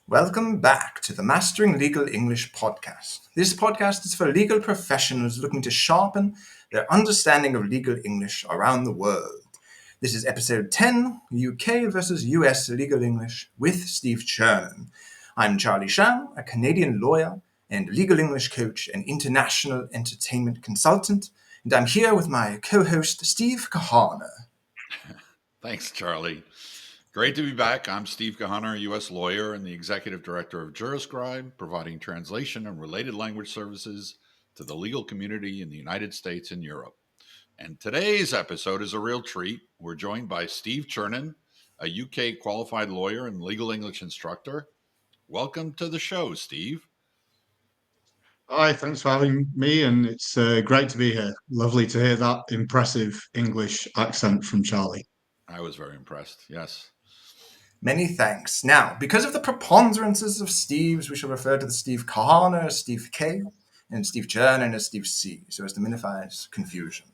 Welcome back to the Mastering Legal English podcast. This podcast is for legal professionals looking to sharpen their understanding of legal English around the world. This is episode 10, UK versus US Legal English with Steve Churnin. I'm Charlie Sham, a Canadian lawyer and legal English coach and international entertainment consultant, and I'm here with my co-host Steve Kahana. Thanks, Charlie. Great to be back. I'm Steve Kahana, U.S. lawyer and the executive director of Juriscribe, providing translation and related language services to the legal community in the United States and Europe. And today's episode is a real treat. We're joined by Steve Churnin, a UK qualified lawyer and legal English instructor. Welcome to the show, Steve. Hi, thanks for having me, and it's great to be here. Lovely to hear that impressive English accent from Charlie. I was very impressed. Yes. Many thanks. Now, because of the preponderances of Steves, we shall refer to the Steve Kahana as Steve K and Steve Churnin as Steve C, so as to minimize confusion.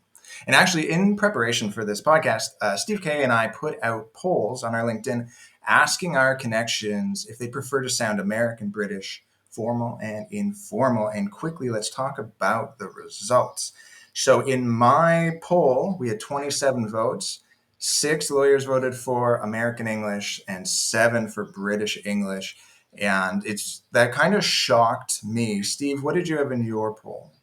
And actually, in preparation for this podcast, Steve K and I put out polls on our LinkedIn asking our connections if they prefer to sound American, British, formal, and informal. And quickly, let's talk about the results. So in my poll, we had 27 votes. 6 lawyers voted for American English and 7 for British English. And that kind of shocked me. Steve, what did you have in your poll?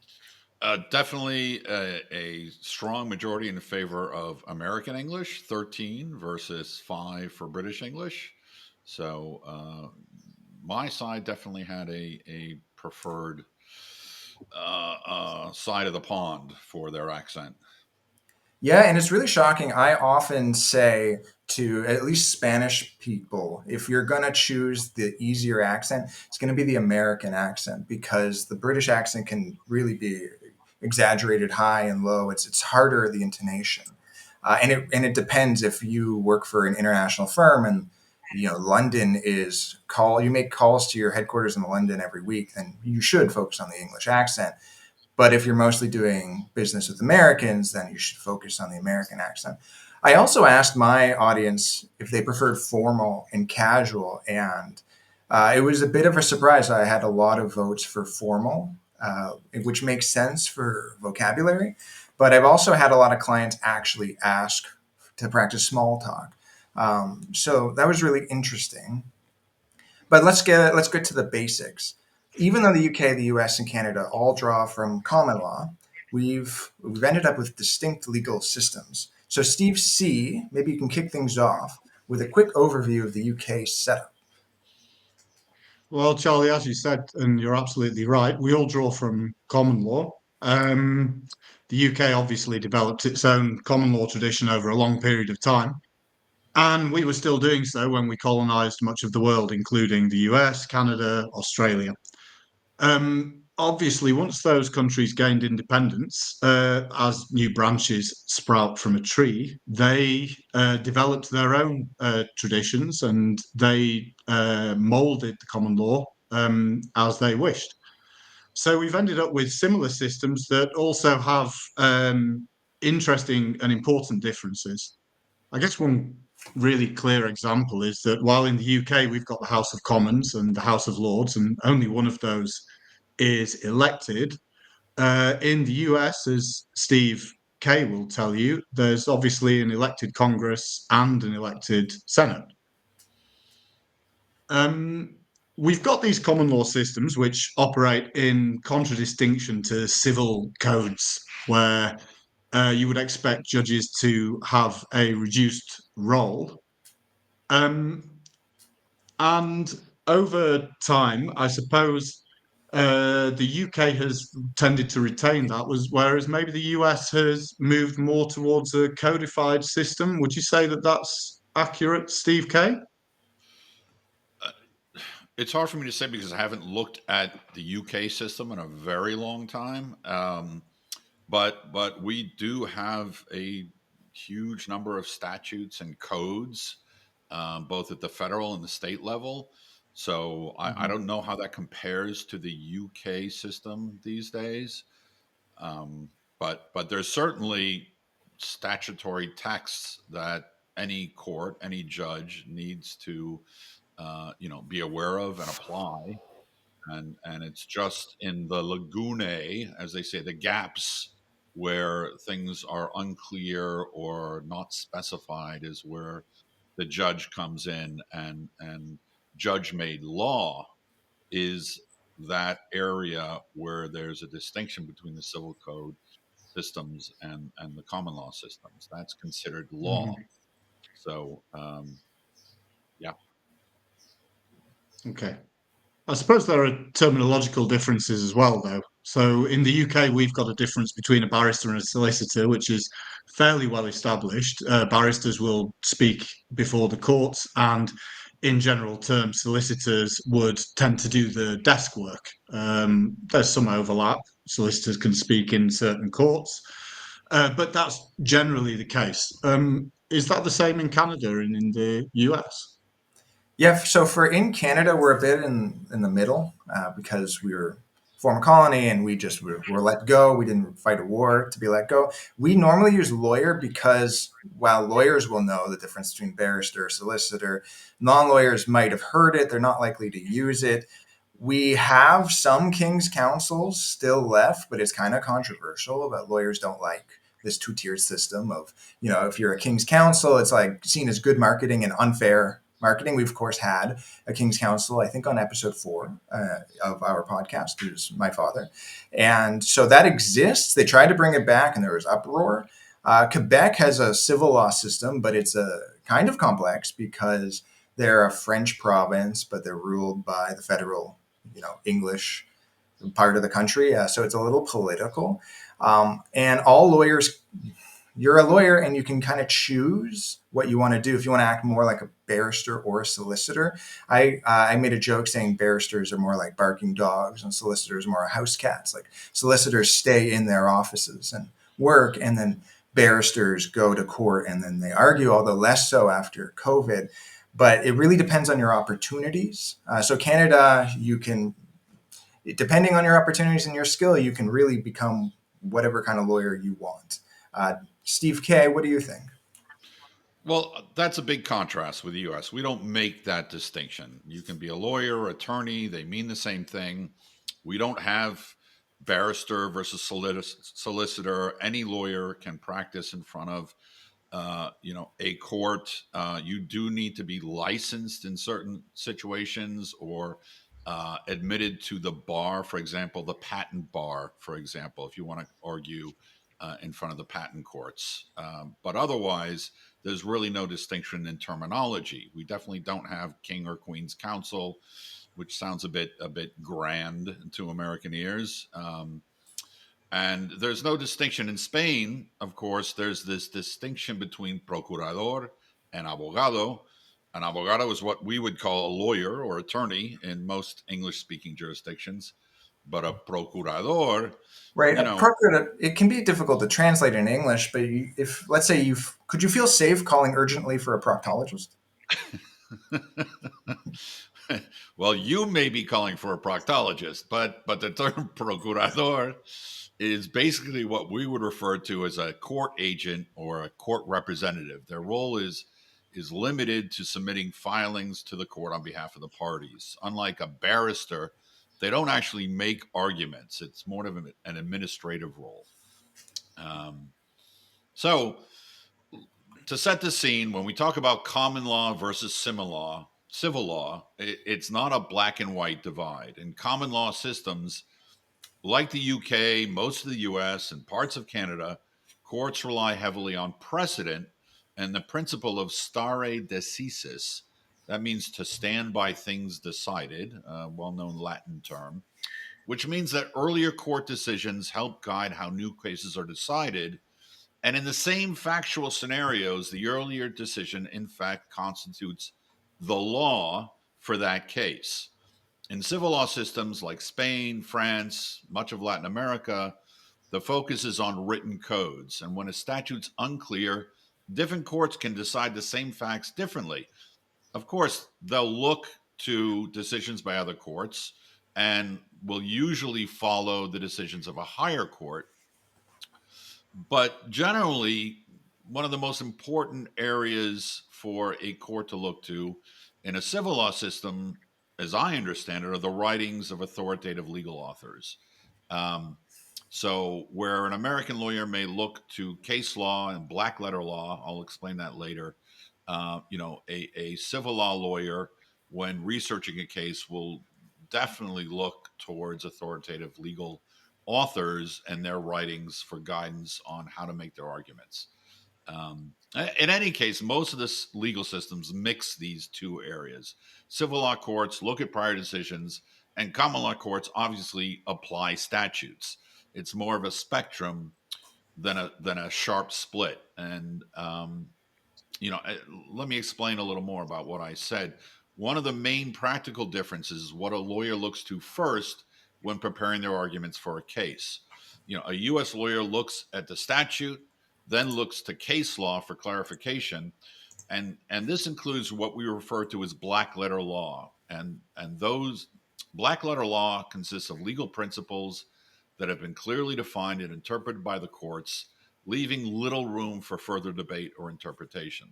Definitely a strong majority in favor of American English, 13 versus 5 for British English. So my side definitely had a preferred side of the pond for their accent. Yeah, and it's really shocking. I often say to at least Spanish people, if you're going to choose the easier accent, it's going to be the American accent because the British accent can really be exaggerated high and low. It's harder, the intonation. And it depends if you work for an international firm and London is you make calls to your headquarters in London every week, then you should focus on the English accent. But if you're mostly doing business with Americans, then you should focus on the American accent. I also asked my audience if they preferred formal and casual, and it was a bit of a surprise. I had a lot of votes for formal, which makes sense for vocabulary. But I've also had a lot of clients actually ask to practice small talk. So that was really interesting. But let's get to the basics. Even though the UK, the US, and Canada all draw from common law, we've ended up with distinct legal systems. So Steve C, maybe you can kick things off with a quick overview of the UK setup. Well, Charlie, as you said, and you're absolutely right, we all draw from common law. The UK obviously developed its own common law tradition over a long period of time, and we were still doing so when we colonized much of the world, including the US, Canada, Australia. Obviously, once those countries gained independence, as new branches sprout from a tree, they developed their own traditions and they molded the common law as they wished. So we've ended up with similar systems that also have interesting and important differences. I guess one really clear example is that while in the UK we've got the House of Commons and the House of Lords, and only one of those is elected. In the US, as Steve Kay will tell you, there's obviously an elected Congress and an elected Senate. Um, we've got these common law systems which operate in contradistinction to civil codes, where you would expect judges to have a reduced role. And over time, I suppose the UK has tended to retain that, whereas maybe the US has moved more towards a codified system. Would you say that that's accurate, Steve Kay? It's hard for me to say because I haven't looked at the UK system in a very long time. But we do have a huge number of statutes and codes, both at the federal and the state level. So I Mhm. don't know how that compares to the UK system these days. But there's certainly statutory texts that any court, any judge needs to be aware of and apply. And it's just in the lagunae, as they say, the gaps where things are unclear or not specified, is where the judge comes in, and judge made law is that area where there's a distinction between the civil code systems and the common law systems. That's considered law. Mhm. So yeah. Okay. I suppose there are terminological differences as well, though. So in the UK, we've got a difference between a barrister and a solicitor, which is fairly well established. Barristers will speak before the courts, and in general terms, solicitors would tend to do the desk work. There's some overlap. Solicitors can speak in certain courts, but that's generally the case. Is that the same in Canada and in the US? Yeah, so for in Canada, we're a bit in the middle because we were former colony and we just were let go. We didn't fight a war to be let go. We normally use lawyer because while lawyers will know the difference between barrister, solicitor, non-lawyers might have heard it. They're not likely to use it. We have some King's counsels still left, but it's kind of controversial that lawyers don't like this two-tiered system of, if you're a King's counsel, it's like seen as good marketing and unfair marketing. We've of course had a King's counsel, I think on episode 4 of our podcast, who's my father. And so that exists. They tried to bring it back and there was uproar. Quebec has a civil law system, but it's a kind of complex because they're a French province, but they're ruled by the federal, English part of the country. So it's a little political. And all lawyers, you're a lawyer and you can kind of choose what you want to do. If you want to act more like a barrister or a solicitor, I made a joke saying barristers are more like barking dogs and solicitors are more house cats. Like solicitors stay in their offices and work, and then barristers go to court and then they argue, although less so after COVID. But it really depends on your opportunities. So Canada, you can, depending on your opportunities and your skill, you can really become whatever kind of lawyer you want. Steve K, what do you think? Well, that's a big contrast with the US. We don't make that distinction. You can be a lawyer, attorney, they mean the same thing. We don't have barrister versus solicitor. Any lawyer can practice in front of a court. You do need to be licensed in certain situations or admitted to the bar, for example, the patent bar, for example, if you want to argue in front of the patent courts. But otherwise, there's really no distinction in terminology. We definitely don't have king or queen's counsel, which sounds a bit grand to American ears. And there's no distinction in Spain. Of course, there's this distinction between procurador and abogado. An abogado is what we would call a lawyer or attorney in most English speaking jurisdictions. But a procurador, Right. you know, Procurator, it can be difficult to translate in English, but if, let's say, could you feel safe calling urgently for a proctologist? well, you may be calling for a proctologist, but the term procurador is basically what we would refer to as a court agent or a court representative. Their role is limited to submitting filings to the court on behalf of the parties. Unlike a barrister, they don't actually make arguments. It's more of an administrative role. Um, so to set the scene, when we talk about common law versus civil law, it's not a black and white divide. In common law systems, like the UK, most of the US, and parts of Canada, courts rely heavily on precedent and the principle of stare decisis. That means to stand by things decided, a well known Latin term, which means that earlier court decisions help guide how new cases are decided. And in the same factual scenarios, the earlier decision, in fact, constitutes the law for that case. In civil law systems like Spain, France, much of Latin America, the focus is on written codes. And when a statute's unclear, different courts can decide the same facts differently. Of course, they'll look to decisions by other courts and will usually follow the decisions of a higher court. But generally, one of the most important areas for a court to look to In a civil law system, as I understand it, are the writings of authoritative legal authors. Um, so, where an American lawyer may look to case law and black letter law, I'll explain that later. A civil law lawyer, when researching a case, will definitely look towards authoritative legal authors and their writings for guidance on how to make their arguments. In any case, most of the legal systems mix these two areas. Civil law courts look at prior decisions, and common law courts obviously apply statutes. It's more of a spectrum than a sharp split. And let me explain a little more about what I said. One of the main practical differences is what a lawyer looks to first when preparing their arguments for a case. A U.S. lawyer looks at the statute, then looks to case law for clarification, and this includes what we refer to as black letter law. And those black letter law consists of legal principles that have been clearly defined and interpreted by the courts, leaving little room for further debate or interpretation.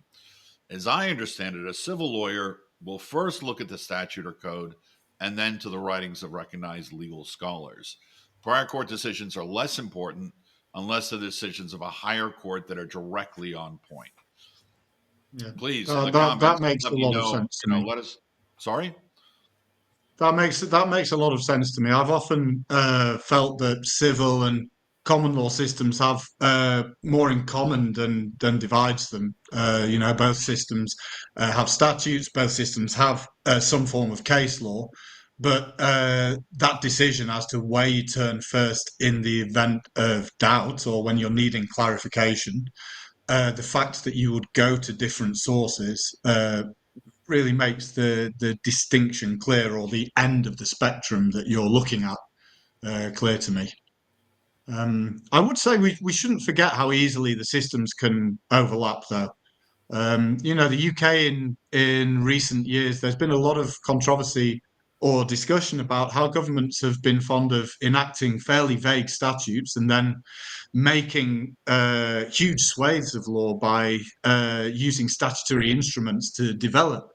As I understand it, a civil lawyer will first look at the statute or code and then to the writings of recognized legal scholars. Prior court decisions are less important unless they're decisions of a higher court that are directly on point. Yeah, Please, in the that comments, makes let a me lot of know, sense to me. let us, sorry? That makes a lot of sense to me. I've often felt that civil and common law systems have more in common than divides them. Both systems have statutes, both systems have some form of case law, but that decision as to where you turn first in the event of doubt or when you're needing clarification, the fact that you would go to different sources really makes the distinction clear, or the end of the spectrum that you're looking at clear to me. I would say we shouldn't forget how easily the systems can overlap, though. The UK in recent years, there's been a lot of controversy or discussion about how governments have been fond of enacting fairly vague statutes and then making huge swathes of law by using statutory instruments to develop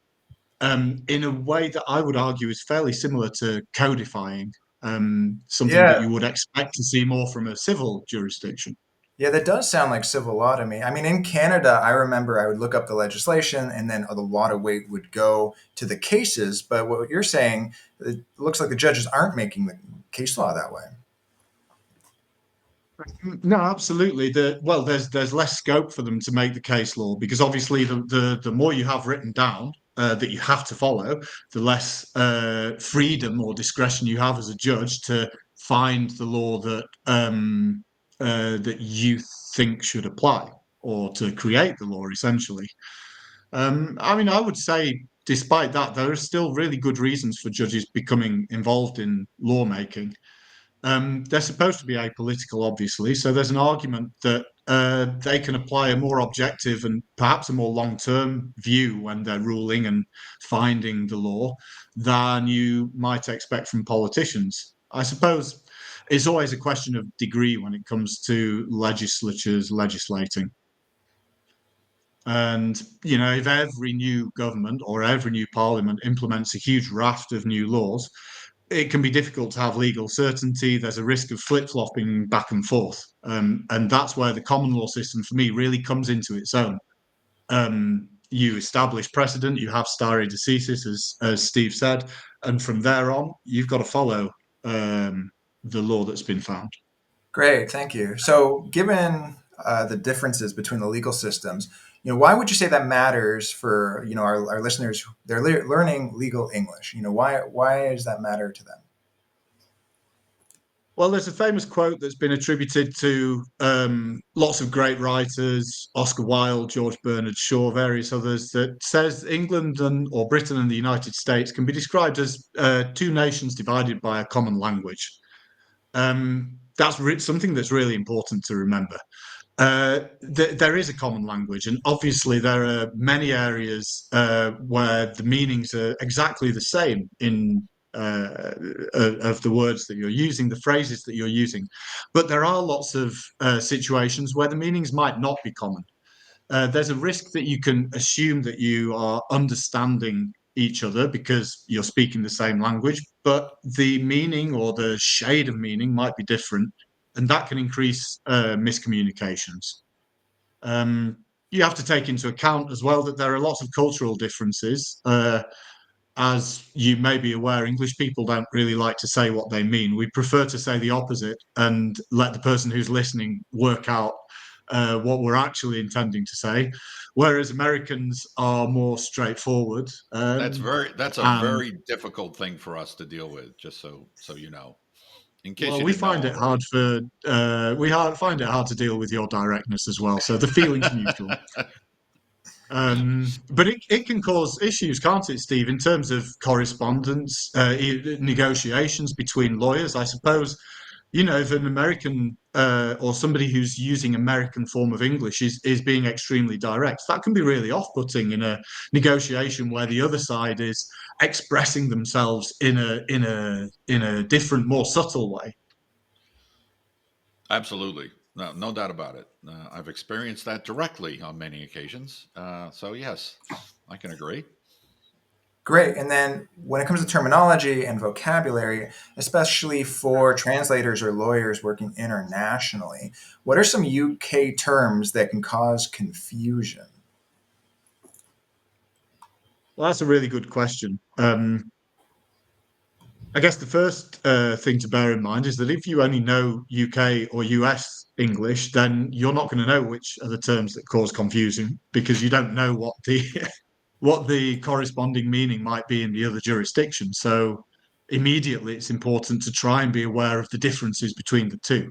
in a way that I would argue is fairly similar to codifying, something that Yeah, you would expect to see more from a civil jurisdiction. yeah, that does sound like civil law to me. I mean, in Canada, I remember I would look up the legislation and then a lot of weight would go to the cases. But what you're saying, it looks like the judges aren't making the case law that way. No, absolutely. There's less scope for them to make the case law because obviously the more you have written down that you have to follow, the less freedom or discretion you have as a judge to find the law that you think should apply, or to create the law essentially. I mean, I would say, despite that, there are still really good reasons for judges becoming involved in lawmaking. They're supposed to be apolitical, obviously, so there's an argument that they can apply a more objective and perhaps a more long-term view when they're ruling and finding the law than you might expect from politicians. I suppose it's always a question of degree when it comes to legislatures legislating. And, if every new government or every new parliament implements a huge raft of new laws, it can be difficult to have legal certainty. There's a risk of flip flopping back and forth. And that's where the common law system for me really comes into its own. You establish precedent, you have stare decisis, as Steve said, and from there on, you've got to follow the law that's been found. Great, thank you. So, given the differences between the legal systems, why would you say that matters for our listeners? They're learning legal English. Why does that matter to them? Well, there's a famous quote that's been attributed to lots of great writers, Oscar Wilde, George Bernard Shaw, various others, that says England or Britain and the United States can be described as two nations divided by a common language. That's something that's really important to remember. There is a common language, and obviously there are many areas where the meanings are exactly the same in of the words that you're using, the phrases that you're using. But there are lots of situations where the meanings might not be common. There's a risk that you can assume that you are understanding each other because you're speaking the same language, but the meaning or the shade of meaning might be different, and that can increase miscommunications. Um, you have to take into account as well that there are lots of cultural differences. As you may be aware, English people don't really like to say what they mean. We prefer to say the opposite and let the person who's listening work out what we're actually intending to say, whereas Americans are more straightforward. That's a And very difficult thing for us to deal with. Just so you know, in case well, you we didn't know find it hard already. for find it hard to deal with your directness as well. So the feeling's mutual. But it can cause issues, can't it, Steve, in terms of correspondence, negotiations between lawyers? I suppose, if an American or somebody who's using American form of English is being extremely direct, that can be really off-putting in a negotiation where the other side is expressing themselves in a different, more subtle way. Absolutely. No doubt about it. I've experienced that directly on many occasions. So, yes, I can agree. Great. And then when it comes to terminology and vocabulary, especially for translators or lawyers working internationally, what are some UK terms that can cause confusion? Well, that's a really good question. I guess the first thing to bear in mind is that if you only know UK or US English, then you're not going to know which are the terms that cause confusion because you don't know what the what the corresponding meaning might be in the other jurisdiction. So immediately, it's important to try and be aware of the differences between the two.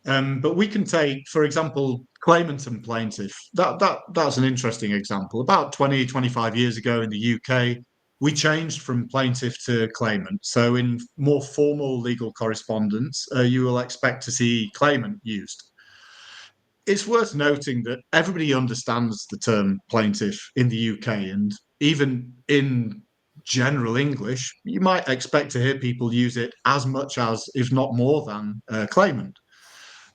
But we can take, for example, claimant and plaintiff. That's an interesting example. About 20, 25 years ago in the UK, we changed from plaintiff to claimant. So in more formal legal correspondence, you will expect to see claimant used. It's worth noting that everybody understands the term plaintiff in the UK, and even in general English, you might expect to hear people use it as much as, if not more than, claimant.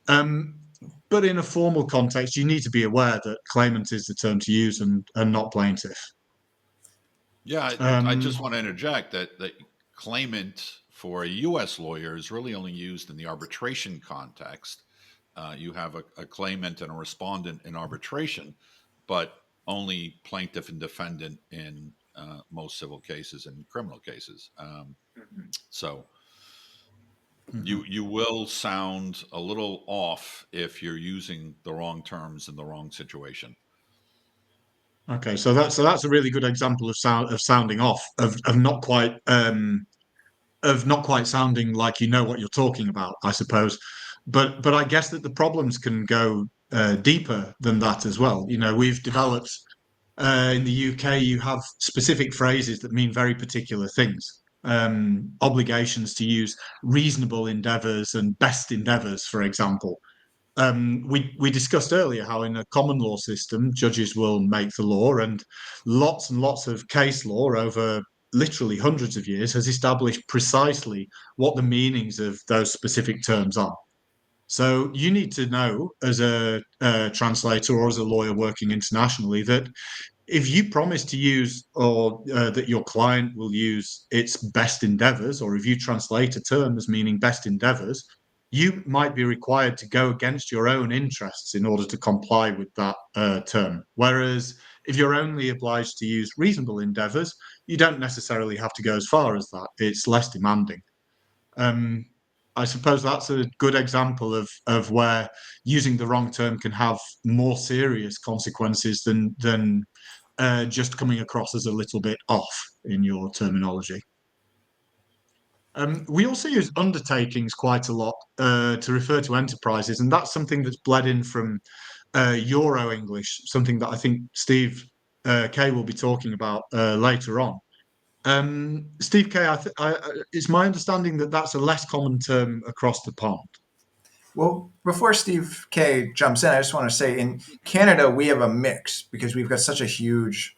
Um, but in a formal context, you need to be aware that claimant is the term to use and not plaintiff. Yeah, I Um, just want to interject that claimant for a U.S. lawyer is really only used in the arbitration context. You have a claimant and a respondent in arbitration, but only plaintiff and defendant in most civil cases and criminal cases. So mhm. you will sound a little off if you're using the wrong terms in the wrong situation. Okay, so that's a really good example of sounding off, of not quite sounding like you know what you're talking about, I suppose. But I guess that the problems can go deeper than that as well. We've developed in the UK, you have specific phrases that mean very particular things. Obligations to use reasonable endeavours and best endeavours, for example. We discussed earlier how in a common law system, judges will make the law, and lots of case law over literally hundreds of years has established precisely what the meanings of those specific terms are. So you need to know, as a translator or as a lawyer working internationally, that if you promise to use or that your client will use its best endeavors, or if you translate a term as meaning best endeavors, you might be required to go against your own interests in order to comply with that term. Whereas if you're only obliged to use reasonable endeavors, you don't necessarily have to go as far as that. It's less demanding. Um, I suppose that's a good example of where using the wrong term can have more serious consequences than just coming across as a little bit off in your terminology. We also use undertakings quite a lot to refer to enterprises, and that's something that's bled in from Euro English, something that I think Steve Kay will be talking about later on. Steve Kay, it's my understanding that that's a less common term across the pond. Well, before Steve K jumps in, I just want to say in Canada, we have a mix because we've got such a huge,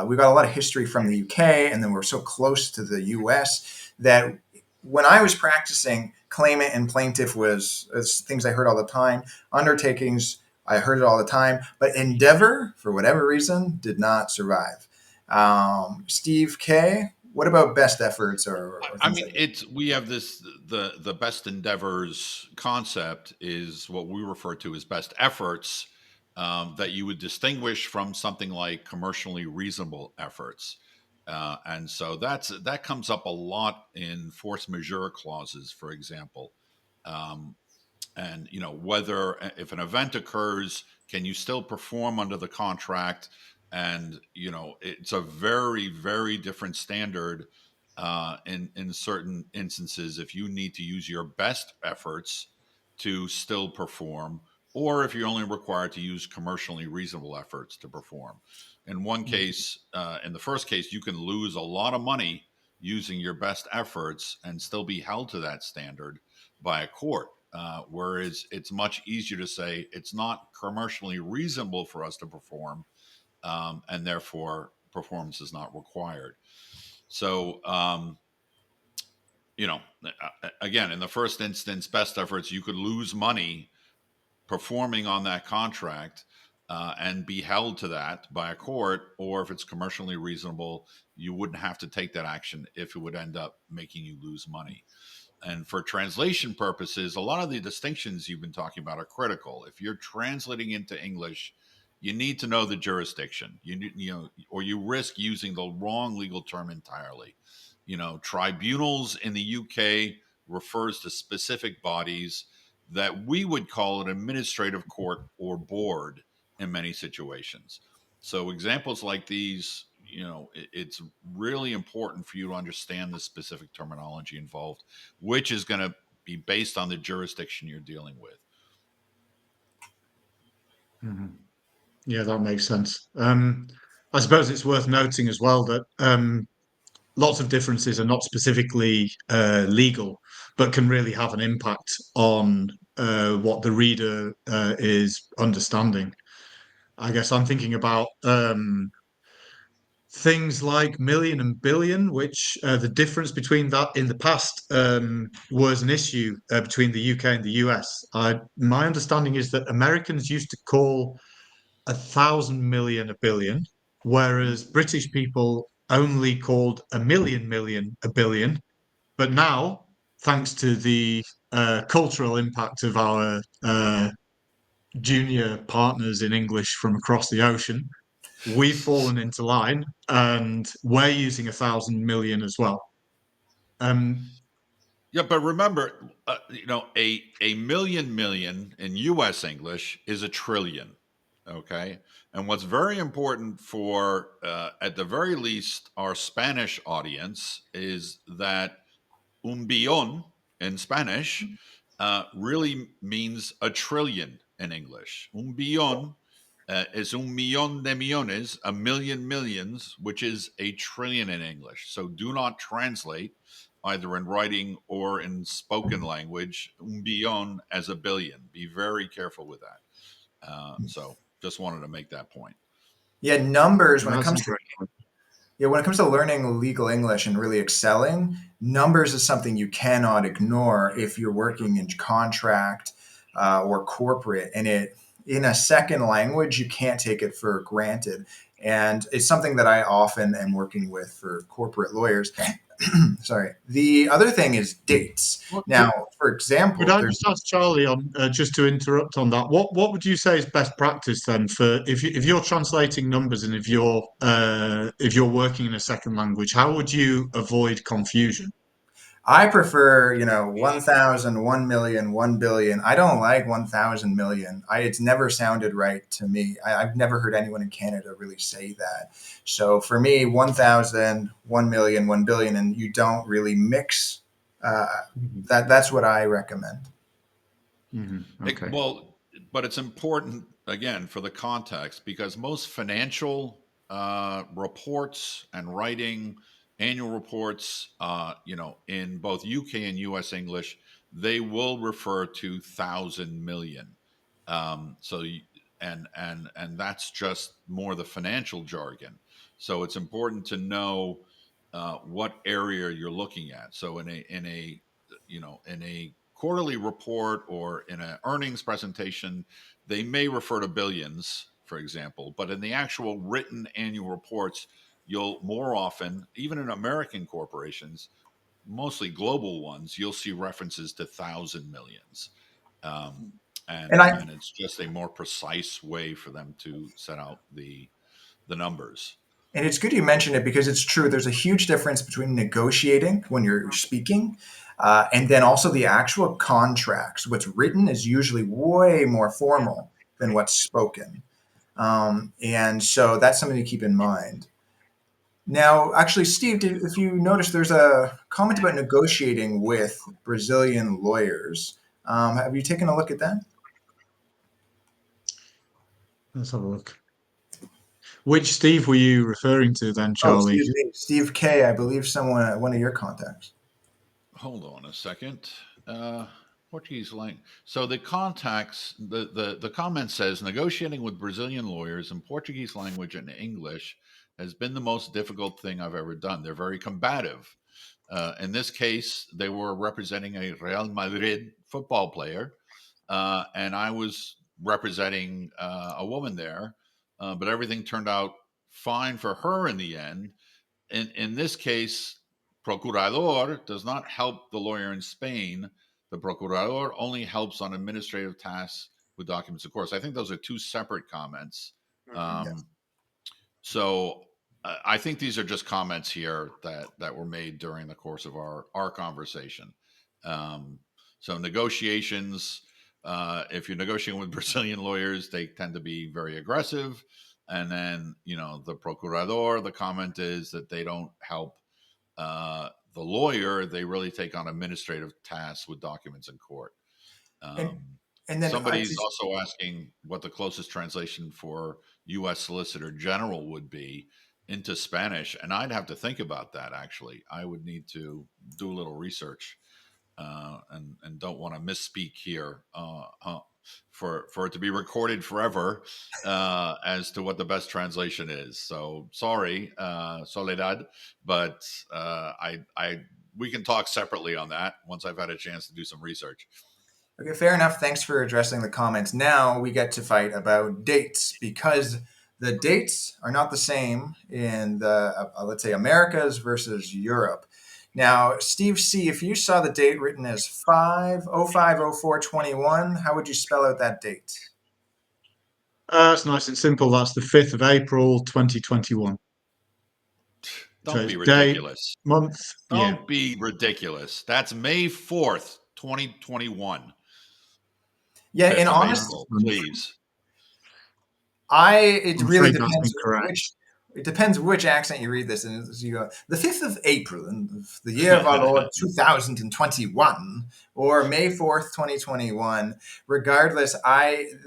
we've got a lot of history from the UK, and then we're so close to the US that when I was practicing, claimant and plaintiff was things I heard all the time. Undertakings, I heard it all the time, but endeavor, for whatever reason, did not survive. Steve K, what about best efforts or I things mean, like that? it's we have this the best endeavors concept is what we refer to as best efforts, that you would distinguish from something like commercially reasonable efforts, and so that comes up a lot in force majeure clauses, for example. Um, and whether if an event occurs, can you still perform under the contract? And it's a very, very different standard in certain instances if you need to use your best efforts to still perform, or if you're only required to use commercially reasonable efforts to perform. In one case, in the first case, you can lose a lot of money using your best efforts and still be held to that standard by a court. Whereas it's much easier to say it's not commercially reasonable for us to perform, and therefore performance is not required. So, again, in the first instance, best efforts, you could lose money performing on that contract, and be held to that by a court, or if it's commercially reasonable, you wouldn't have to take that action if it would end up making you lose money. And for translation purposes, a lot of the distinctions you've been talking about are critical. If you're translating into English, you need to know the jurisdiction. Or you risk using the wrong legal term entirely. Tribunals in the UK refers to specific bodies that we would call an administrative court or board in many situations. So examples like these, it's really important for you to understand the specific terminology involved, which is going to be based on the jurisdiction you're dealing with. Mhm. Yeah, that makes sense. I suppose it's worth noting as well that lots of differences are not specifically legal, but can really have an impact on what the reader is understanding. I guess I'm thinking about things like million and billion, which the difference between that in the past was an issue between the UK and the US. My understanding is that Americans used to call 1,000 million a billion, whereas British people only called a million a billion. But now, thanks to the cultural impact of our junior partners in English from across the ocean, we've fallen into line and we're using 1,000 million as well. Um, Yeah, but remember, a million in U.S. English is a trillion. Okay, and what's very important for, at the very least, our Spanish audience is that un billón in Spanish really means a trillion in English. Un billón is un millón de millones, a million millions, which is a trillion in English. So do not translate either in writing or in spoken language un billón as a billion. Be very careful with that. So just wanted to make that point. Yeah, numbers when it that's comes to interesting. yeah, when it comes to learning legal English and really excelling, numbers is something you cannot ignore if you're working in contract or corporate. And it in a second language, you can't take it for granted. And it's something that I often am working with for corporate lawyers. Sorry. The other thing is dates. What Now, for Could example, I there's just ask Charlie on just to interrupt on that? What would you say is best practice then for if you're translating numbers and if you're working in a second language, how would you avoid confusion? I prefer, 1,000, 1,000,000, 1,000,000,000. I don't like 1,000 million. It's never sounded right to me. I've never heard anyone in Canada really say that. So for me, 1,000, 1,000,000, 1,000,000,000, and you don't really mix. Uh, Mhm. that's what I recommend. Mhm. Okay. Well, but it's important again for the context because most financial reports and writing annual reports, in both UK and US English, they will refer to thousand million. So, and that's just more the financial jargon. So it's important to know what area you're looking at. So in a quarterly report or in an earnings presentation, they may refer to billions, for example, but in the actual written annual reports, you'll more often, even in American corporations, mostly global ones, you'll see references to thousand millions. Um, And I and it's just a more precise way for them to set out the numbers. And it's good you mentioned it because it's true. There's a huge difference between negotiating when you're speaking and then also the actual contracts. What's written is usually way more formal than what's spoken. And so that's something to keep in mind. Now, actually, Steve, if you notice, there's a comment about negotiating with Brazilian lawyers. Have you taken a look at that? Let's have a look. Which Steve were you referring to then, Oh, Charlie? excuse me, Steve K. I believe someone, one of your contacts. Hold on a second. Uh, Portuguese language. So the contacts, the comment says negotiating with Brazilian lawyers in Portuguese language and English has been the most difficult thing I've ever done. They're very combative. In this case, they were representing a Real Madrid football player, and I was representing a woman there. But everything turned out fine for her in the end. In this case, procurador does not help the lawyer in Spain. The procurador only helps on administrative tasks with documents. Of course, I think those are two separate comments. Yes. Um, so I think these are just comments here that were made during the course of our conversation. Um, so negotiations, if you're negotiating with Brazilian lawyers, they tend to be very aggressive. And then, the procurador, the comment is that they don't help the lawyer. They really take on administrative tasks with documents in court. And Um, and then I Somebody's just also asking what the closest translation for U.S. Solicitor General would be into Spanish, and I'd have to think about that. Actually, I would need to do a little research, and don't want to misspeak here for it to be recorded forever as to what the best translation is. So sorry, Soledad, but I we can talk separately on that once I've had a chance to do some research. Okay, fair enough. Thanks for addressing the comments. Now we get to fight about dates because the dates are not the same in the, let's say, Americas versus Europe. Now, Steve C., if you saw the date written as 5/05/04/21, how would you spell out that date? It's nice and simple. That's the 5th of April, 2021. So Don't it's be day, ridiculous. month, year. Don't be ridiculous. That's May 4th, 2021. Yeah, and 5th of honest, April, please. it I'm really afraid that's depends which incorrect. it depends which accent you read this in. As you go, the 5th of April in the year of our Lord 2021, or May 4th, 2021. Regardless,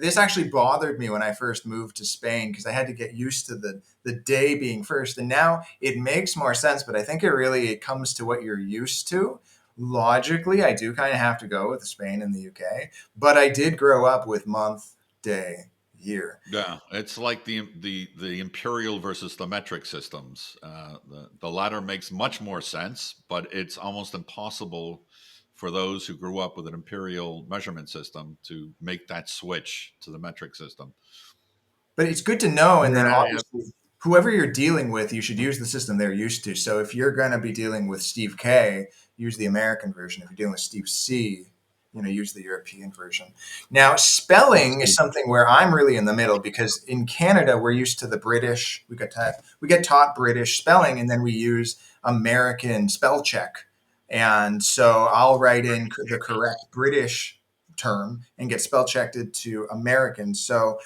this actually bothered me when I first moved to Spain because I had to get used to the day being first, and now it makes more sense. But I think it comes to what you're used to. Logically, I do kind of have to go with Spain and the UK, but I did grow up with month, day, year. Yeah, it's like the imperial versus the metric systems. The latter makes much more sense, but it's almost impossible for those who grew up with an imperial measurement system to make that switch to the metric system. But it's good to know, and then Yeah, yeah. obviously, whoever you're dealing with, you should use the system they're used to. So if you're going to be dealing with Steve K, use the American version. If you're dealing with Steve C, use the European version. Now, spelling is Awesome. something where I'm really in the middle because in Canada we're used to the British. We get taught British spelling, and then we use American spell check. And so I'll write in the correct British term and get spell checked to American. So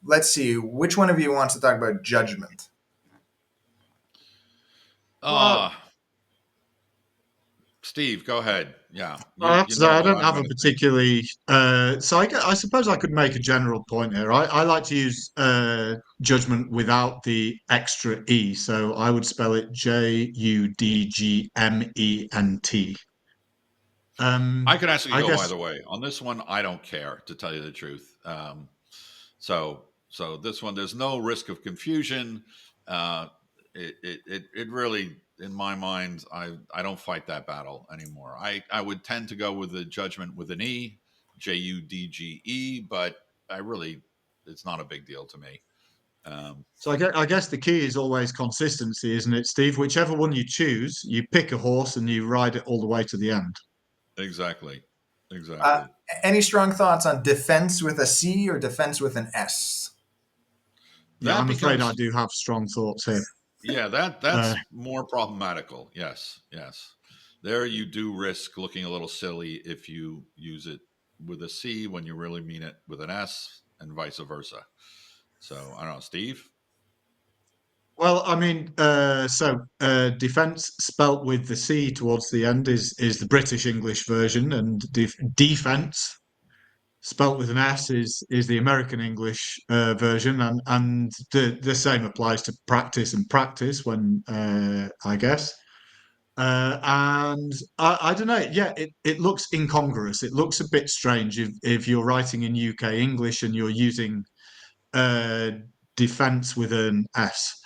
let's see, which one of you wants to talk about judgment? Well, Ah, Steve, go ahead. Yeah, I have you to say, know I what don't I'm have a going to think. particularly. I suppose I could make a general point here. I like to use judgment without the extra E. So I would spell it Judgment. I could actually I go guess either way. On this one, I don't care, to tell you the truth. So this one, there's no risk of confusion. Uh, it really, in my mind, I don't fight that battle anymore. I would tend to go with the judgment with an E, Judge, but I really, it's not a big deal to me. Um, So I guess the key is always consistency, isn't it, Steve? Whichever one you choose, you pick a horse and you ride it all the way to the end. exactly, Uh, exactly. any strong thoughts on defense with a C or defense with an S? Yeah, That I'm afraid I becomes do have strong thoughts here. Yeah, Uh, that's more problematical. Yes, yes. There you do risk looking a little silly if you use it with a C when you really mean it with an S, and vice versa. So I don't know, Steve. well, I mean, defence spelt with the C towards the end is the British English version, and defence spelt with an S is the American English version, and the same applies to practice and practice when I guess. And I don't know. Yeah, it looks incongruous. It looks a bit strange if you're writing in UK English and you're using uh, defense with an S.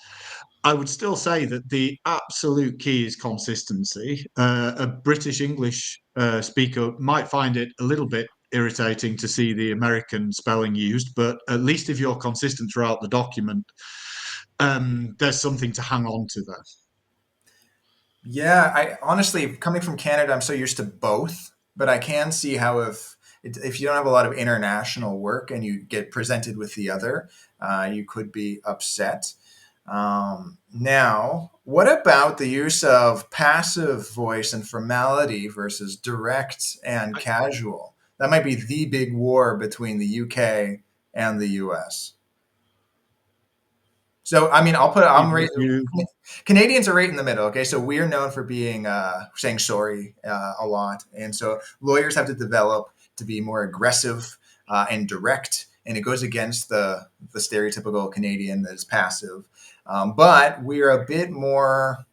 I would still say that the absolute key is consistency. A British English speaker might find it a little bit irritating to see the American spelling used, but at least if you're consistent throughout the document, there's something to hang on to there. Yeah, I honestly, coming from Canada, I'm so used to both, but I can see how if you don't have a lot of international work and you get presented with the other, you could be upset. Now, what about the use of passive voice and formality versus direct and I, casual? That might be the big war between the UK and the US. So, I mean, I'm right. would you Canadians are right in the middle. Okay, so we are known for being saying sorry a lot, and so lawyers have to develop to be more aggressive and direct, and it goes against the stereotypical Canadian that is passive. But we are a bit more.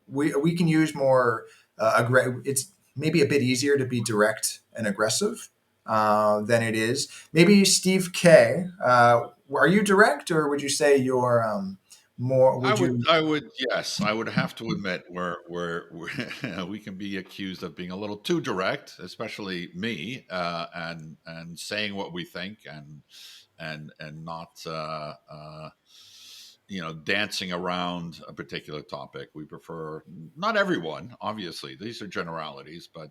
We can use more. It's maybe a bit easier to be direct and aggressive than it is. Maybe Steve K. Are you direct, or would you say you're more? Would you? Yes, I would have to admit we're we can be accused of being a little too direct, especially me, and saying what we think, and not dancing around a particular topic. We prefer, not everyone, obviously, these are generalities, but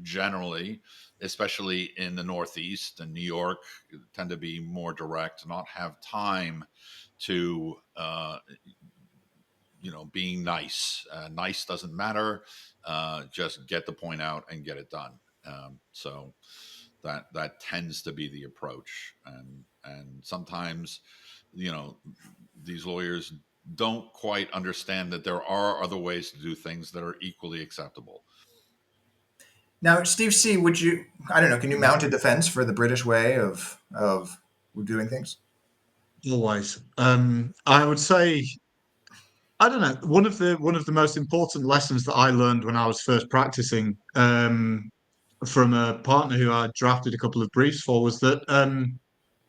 generally, especially in the Northeast and New York, tend to be more direct, not have time to being nice. Nice doesn't matter. Just get the point out and get it done. So that tends to be the approach, and sometimes, you know, these lawyers don't quite understand that there are other ways to do things that are equally acceptable. Now, Steve C, would you? I don't know. Can you Mhm. mount a defense for the British way of doing things? always? I would say I don't know. One of the most important lessons that I learned when I was first practicing from a partner who I drafted a couple of briefs for was that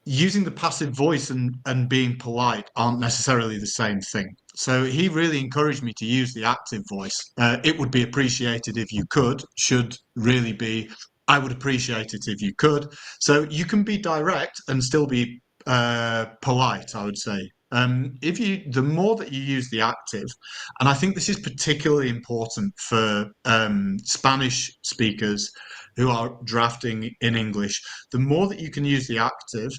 using the passive voice and being polite aren't necessarily the same thing. So he really encouraged me to use the active voice. It would be appreciated if you could, should really be, I would appreciate it if you could. So you can be direct and still be polite, I would say. The more that you use the active, and I think this is particularly important for Spanish speakers who are drafting in English, the more that you can use the active,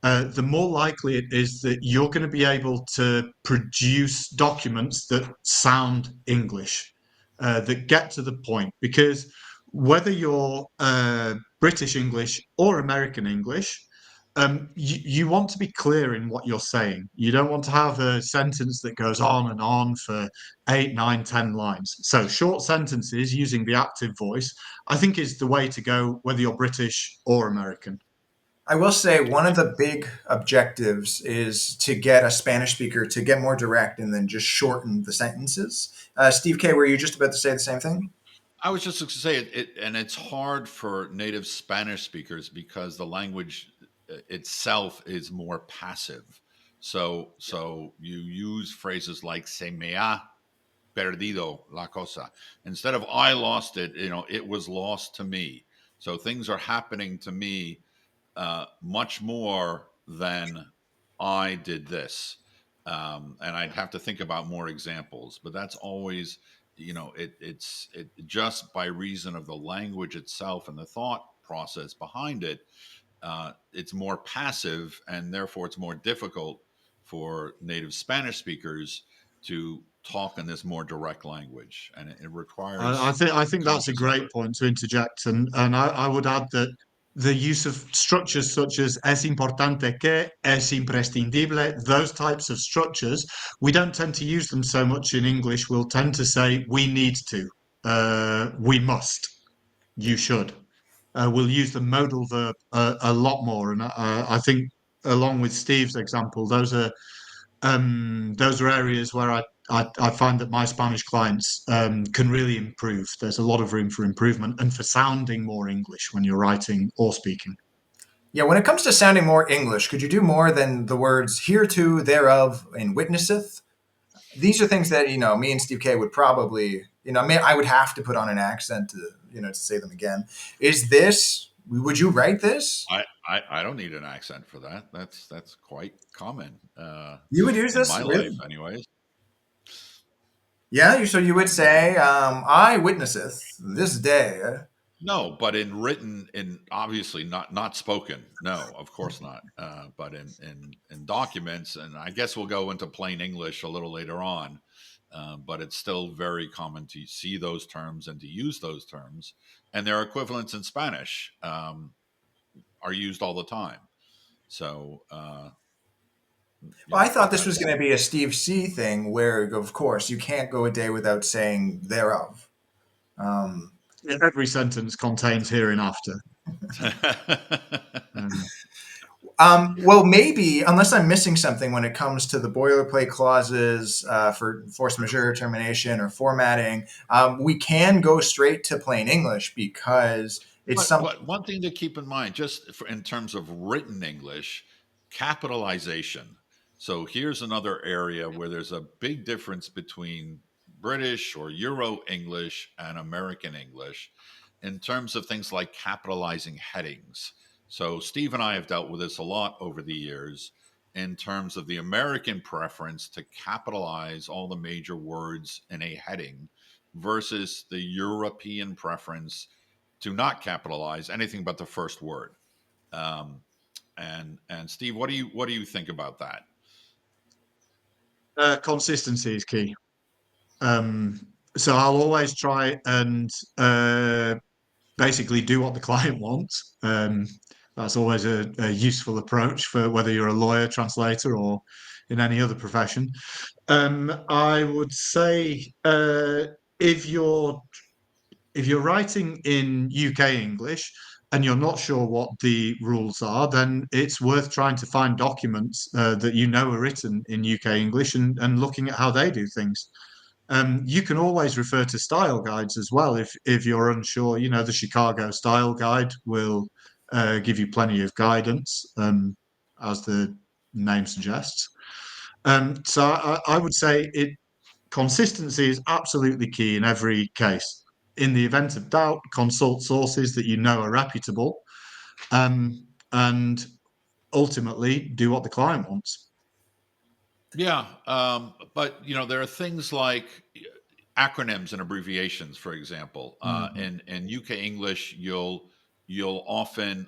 the more likely it is that you're going to be able to produce documents that sound English, that get to the point. Because whether you're British English or American English, you want to be clear in what you're saying. You don't want to have a sentence that goes on and on for 8, 9, 10 lines. So short sentences using the active voice, I think, is the way to go, whether you're British or American. I will say one of the big objectives is to get a Spanish speaker to get more direct and then just shorten the sentences. Steve K, were you just about to say the same thing? I was just going to say and it's hard for native Spanish speakers because the language itself is more passive. So you use phrases like "se me ha perdido la cosa" instead of "I lost it." It was lost to me. So things are happening to me much more than I did this. And I'd have to think about more examples, but that's always, it just by reason of the language itself and the thought process behind it, it's more passive, and therefore it's more difficult for native Spanish speakers to talk in this more direct language, and it requires I think that's a conscious great effort. point to interject, and I would add that the use of structures such as es importante que, es imprescindible, those types of structures, we don't tend to use them so much in English. We'll tend to say we need to, we must, you should. We'll use the modal verb a lot more, and I think along with Steve's example, those are areas where I find that my Spanish clients can really improve. There's a lot of room for improvement and for sounding more English when you're writing or speaking. Yeah, when it comes to sounding more English, could you do more than the words hereto, thereof, and witnesseth? These are things that, me and Steve K would probably, I would have to put on an accent to, to say them again. Is this, would you write this? I don't need an accent for that. That's quite common You would use in this? my life, Really? anyways. Yeah, so you would say, I witnesseth this day. No, but in written, in obviously not spoken. No, of course not. But in documents, and I guess we'll go into plain English a little later on. But it's still very common to see those terms and to use those terms, and their equivalents in Spanish are used all the time. So Well, I thought this was that's going to be a Steve C thing where, of course, you can't go a day without saying thereof. Um, Every sentence contains hereinafter. Um, well, maybe, unless I'm missing something when it comes to the boilerplate clauses for force majeure termination or formatting, we can go straight to plain English because it's But some. but one thing to keep in mind, just for, in terms of written English, capitalization. So here's another area where there's a big difference between British or Euro English and American English in terms of things like capitalizing headings. So Steve and I have dealt with this a lot over the years in terms of the American preference to capitalize all the major words in a heading versus the European preference to not capitalize anything but the first word. Um, and Steve, what do you think about that? Consistency is key. Um, so I'll always try and basically do what the client wants. That's always a useful approach for whether you're a lawyer, translator, or in any other profession. I would say if you're if you're writing in UK English and you're not sure what the rules are, then it's worth trying to find documents that you know are written in UK English and looking at how they do things. You can always refer to style guides as well if you're unsure. You know, the Chicago Style Guide will give you plenty of guidance, as the name suggests. So I would say consistency is absolutely key in every case. In the event of doubt, consult sources that you know are reputable, and ultimately do what the client wants. Yeah, but there are things like acronyms and abbreviations, for example. Mhm. In UK English, you'll often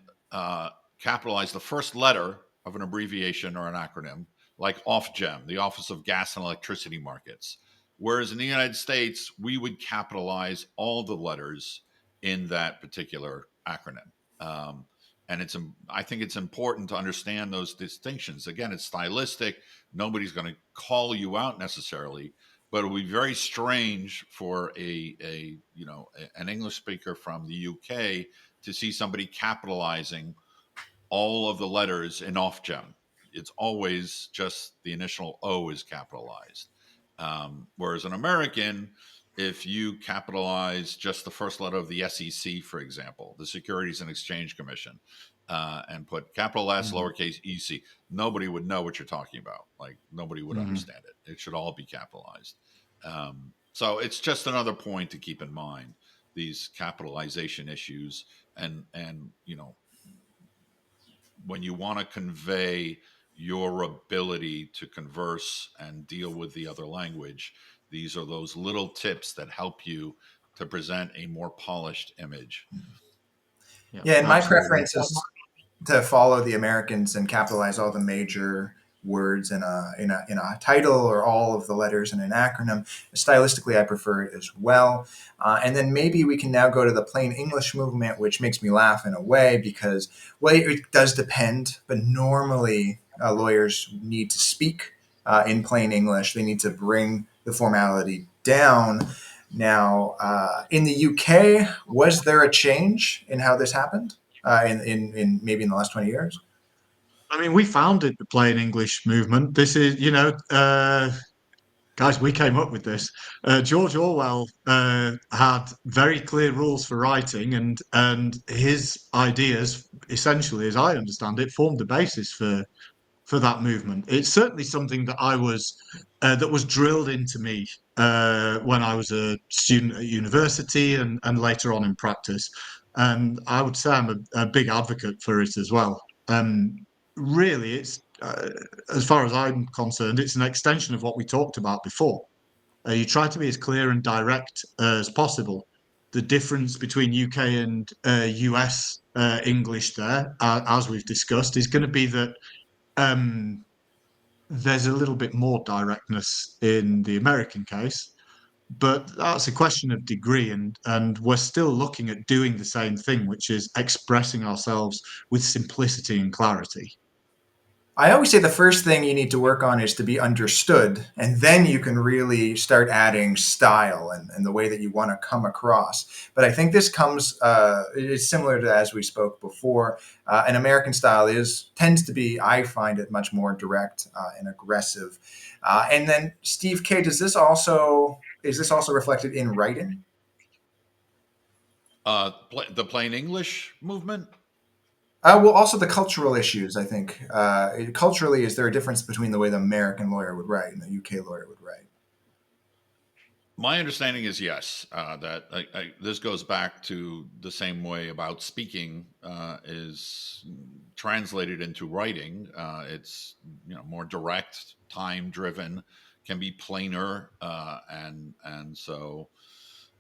capitalize the first letter of an abbreviation or an acronym, like Ofgem, the Office of Gas and Electricity Markets. Whereas in the United States, we would capitalize all the letters in that particular acronym. Um, and I think it's important to understand those distinctions. Again, it's stylistic. Nobody's going to call you out necessarily, but it would be very strange for an English speaker from the UK to see somebody capitalizing all of the letters in Ofgem. It's always just the initial O is capitalized. Whereas an American, if you capitalize just the first letter of the SEC, for example, the Securities and Exchange Commission, and put capital S, Mhm. lowercase ec, nobody would know what you're talking about. Like nobody would Mhm. understand it. It should all be capitalized. So it's just another point to keep in mind, these capitalization issues, and when you want to convey your ability to converse and deal with the other language. These are those little tips that help you to present a more polished image. Yeah, Yeah, and my absolutely. preference is to follow the Americans and capitalize all the major words in a title, or all of the letters in an acronym. Stylistically, I prefer it as well. And then maybe we can now go to the plain English movement, which makes me laugh in a way because, well, it does depend, but normally lawyers need to speak in plain English. They need to bring the formality down. Now, in the UK, was there a change in how this happened? In maybe in the last 20 years? I mean, we founded the plain English movement. This is, guys, we came up with this. George Orwell had very clear rules for writing, and his ideas, essentially, as I understand it, formed the basis for that movement. It's certainly something that was drilled into me when I was a student at university and later on in practice. And I would say I'm a big advocate for it as well. Really, it's as far as I'm concerned, it's an extension of what we talked about before. You try to be as clear and direct as possible. The difference between UK and US English there, as we've discussed, is going to be that um, there's a little bit more directness in the American case, but that's a question of degree, and we're still looking at doing the same thing, which is expressing ourselves with simplicity and clarity. I always say the first thing you need to work on is to be understood, and then you can really start adding style and the way that you want to come across. But I think this comes, it's similar to as we spoke before. An American style tends to be, I find it much more direct and aggressive. And then, Steve K, is this also reflected in writing? The plain English movement. Well, also the cultural issues. I think culturally, is there a difference between the way the American lawyer would write and the UK lawyer would write? My understanding is yes. That this goes back to the same way about speaking is translated into writing. It's more direct, time driven, can be plainer, and so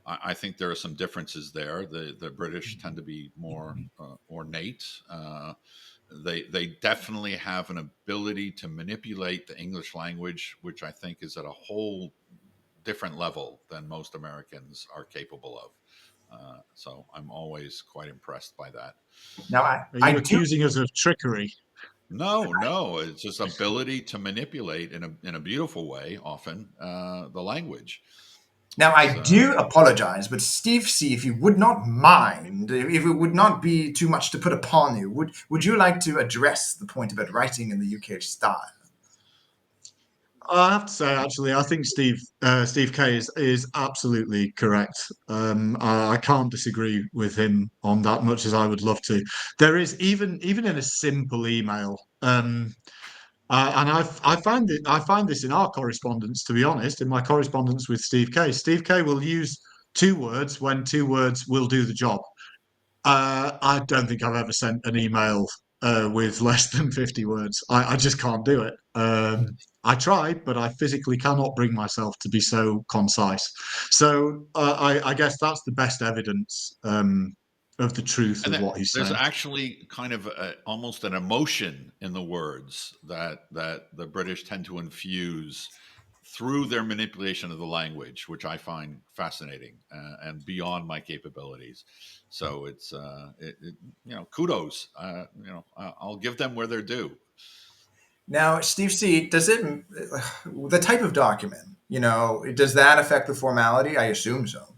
I think there are some differences there. The British tend to be more ornate. They definitely have an ability to manipulate the English language, which I think is at a whole different level than most Americans are capable of. So I'm always quite impressed by that. Now, I, Are I you do accusing us of trickery? No, no, it's just ability to manipulate in a beautiful way, often the language. Now, It's I do apologize, but Steve C., if you would not mind, if it would not be too much to put upon you, would you like to address the point about writing in the UK style? I have to say, actually, I think Steve K is absolutely correct. I can't disagree with him on that much as I would love to. There is even in a simple email, and I find this in our correspondence. To be honest, in my correspondence with Steve K will use two words when two words will do the job. I don't think I've ever sent an email with less than 50 words. I just can't do it. I try, but I physically cannot bring myself to be so concise. So I guess that's the best evidence of the truth and of that, what he's there's saying. actually kind of almost an emotion in the words that the British tend to infuse through their manipulation of the language, which I find fascinating and beyond my capabilities. So kudos. I'll give them where they're due. Now, Steve C., the type of document, does that affect the formality? I assume so.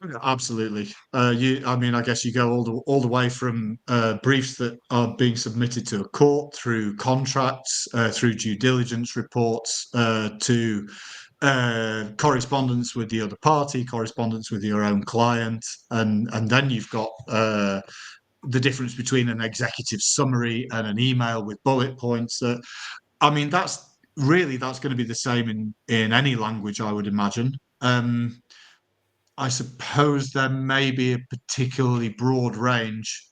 Yeah, absolutely. I mean, I guess you go all the way from briefs that are being submitted to a court, through contracts, through due diligence reports, to correspondence with the other party, correspondence with your own client, and then you've got the difference between an executive summary and an email with bullet points. I mean, that's going to be the same in any language, I would imagine. I suppose there may be a particularly broad range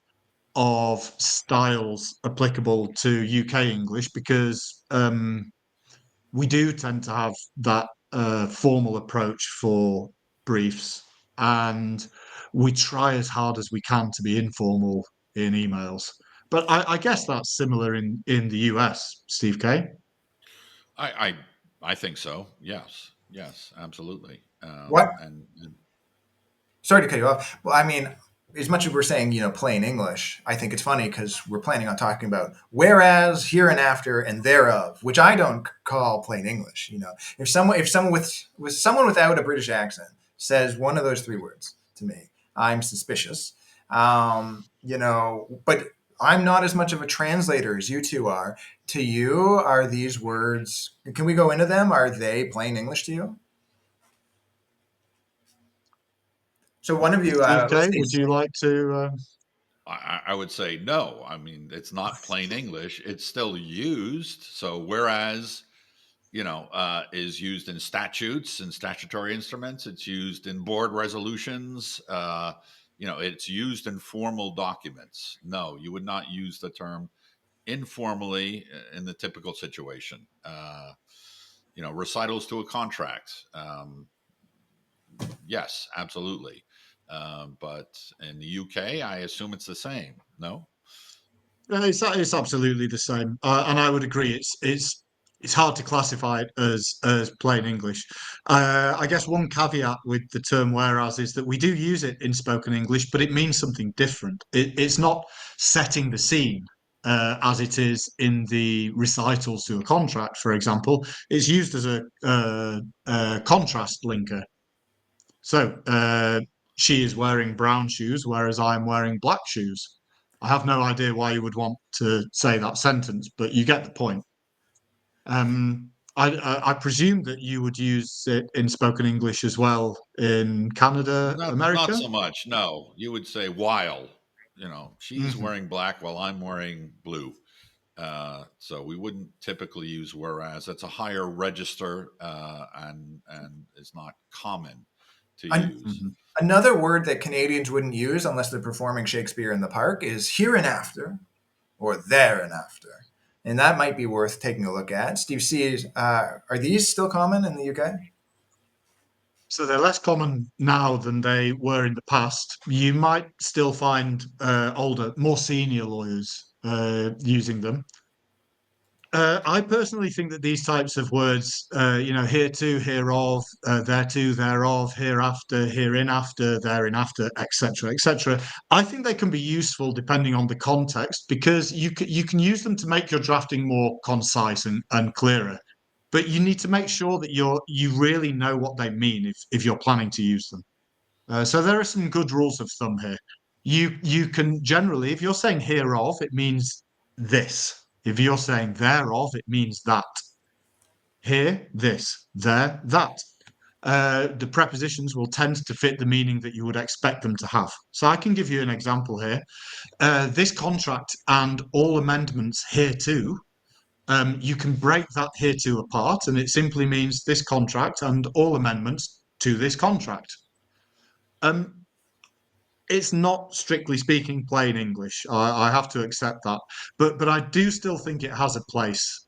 of styles applicable to UK English because we do tend to have that formal approach for briefs, and we try as hard as we can to be informal in emails. But I guess that's similar in the US, Steve K. I I, I think so. Yes, yes, absolutely. What And Sorry to cut you off. Well, I mean, as much as we're saying, plain English, I think it's funny because we're planning on talking about whereas, hereinafter, and thereof, which I don't call plain English. If someone with someone without a British accent says one of those three words to me, I'm suspicious. But I'm not as much of a translator as you two are. To you, are these words? Can we go into them? Are they plain English to you? So one of you, Steve let's K, would see. you like to? I would say no. I mean, it's not plain English. It's still used. So whereas is used in statutes and statutory instruments. It's used in board resolutions. It's used in formal documents. No, you would not use the term informally in the typical situation. Recitals to a contract. Yes, absolutely. But in the UK, I assume it's the same. No. It's absolutely the same, and I would agree. It's hard to classify it as plain English. I guess one caveat with the term "whereas" is that we do use it in spoken English, but it means something different. It's not setting the scene as it is in the recitals to a contract, for example. It's used as a contrast linker. So she is wearing brown shoes, whereas I'm wearing black shoes. I have no idea why you would want to say that sentence, but you get the point. I presume that you would use it in spoken English as well in Canada, Not America. so much. No, you would say while. She's Hmm. wearing black while I'm wearing blue. So we wouldn't typically use whereas. That's a higher register and is not common to An- use. Hmm. Another word that Canadians wouldn't use unless they're performing Shakespeare in the park is hereinafter or thereafter. And that might be worth taking a look at. Steve C., are these still common in the UK? So they're less common now than they were in the past. You might still find older, more senior lawyers using them. I personally think that these types of words, hereto, hereof, thereto, thereof, hereafter, hereinafter, thereinafter, etc., etc. I think they can be useful depending on the context because you can use them to make your drafting more concise and clearer. But you need to make sure that you really know what they mean if you're planning to use them. So there are some good rules of thumb here. You can generally, if you're saying hereof, it means this. If you're saying thereof, it means that. Here, this. There, that. The prepositions will tend to fit the meaning that you would expect them to have. So I can give you an example here. This contract and all amendments hereto, you can break that hereto apart, and it simply means this contract and all amendments to this contract. Um, it's not strictly speaking plain English. I have to accept that, but I do still think it has a place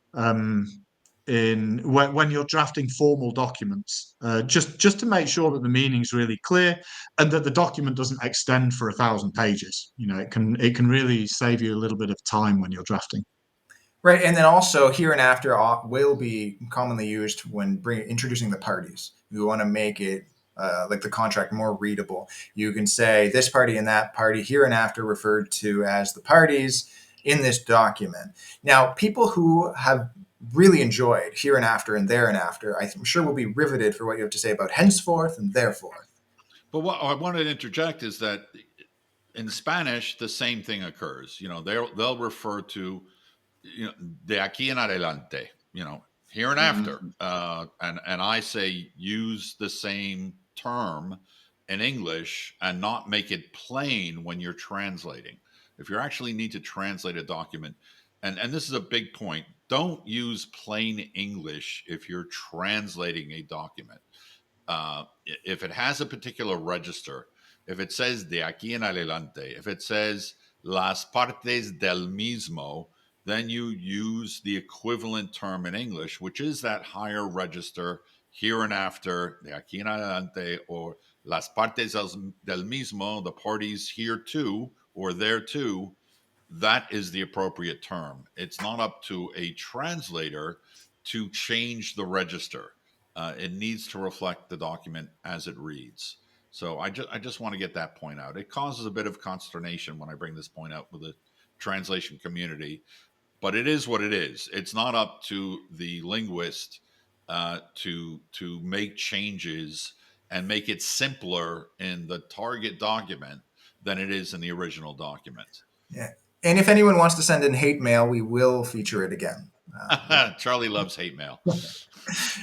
in when you're drafting formal documents, just to make sure that the meaning's really clear and that the document doesn't extend for 1,000 pages. It can really save you a little bit of time when you're drafting. Right, and then also here and after will be commonly used when introducing the parties. You want to make it like the contract more readable. You can say this party and that party here and after referred to as the parties in this document. Now, people who have really enjoyed here and after and there and after, I'm sure will be riveted for what you have to say about henceforth and therefore. But what I wanted to interject is that in Spanish, the same thing occurs. They'll refer to de aquí en adelante, here and after. Mhm. And I say use the same term in English and not make it plain when you're translating. If you actually need to translate a document, and this is a big point, don't use plain English if you're translating a document. If it has a particular register, if it says de aquí en adelante, if it says las partes del mismo, then you use the equivalent term in English, which is that higher register, here and after, de aquí en adelante, or las partes del mismo, the parties here too, or there too. That is the appropriate term. It's not up to a translator to change the register. It needs to reflect the document as it reads. So I just want to get that point out. It causes a bit of consternation when I bring this point out with the translation community, but it is what it is. It's not up to the linguist to make changes and make it simpler in the target document than it is in the original document. Yeah. And if anyone wants to send in hate mail, we will feature it again. Charlie loves hate mail.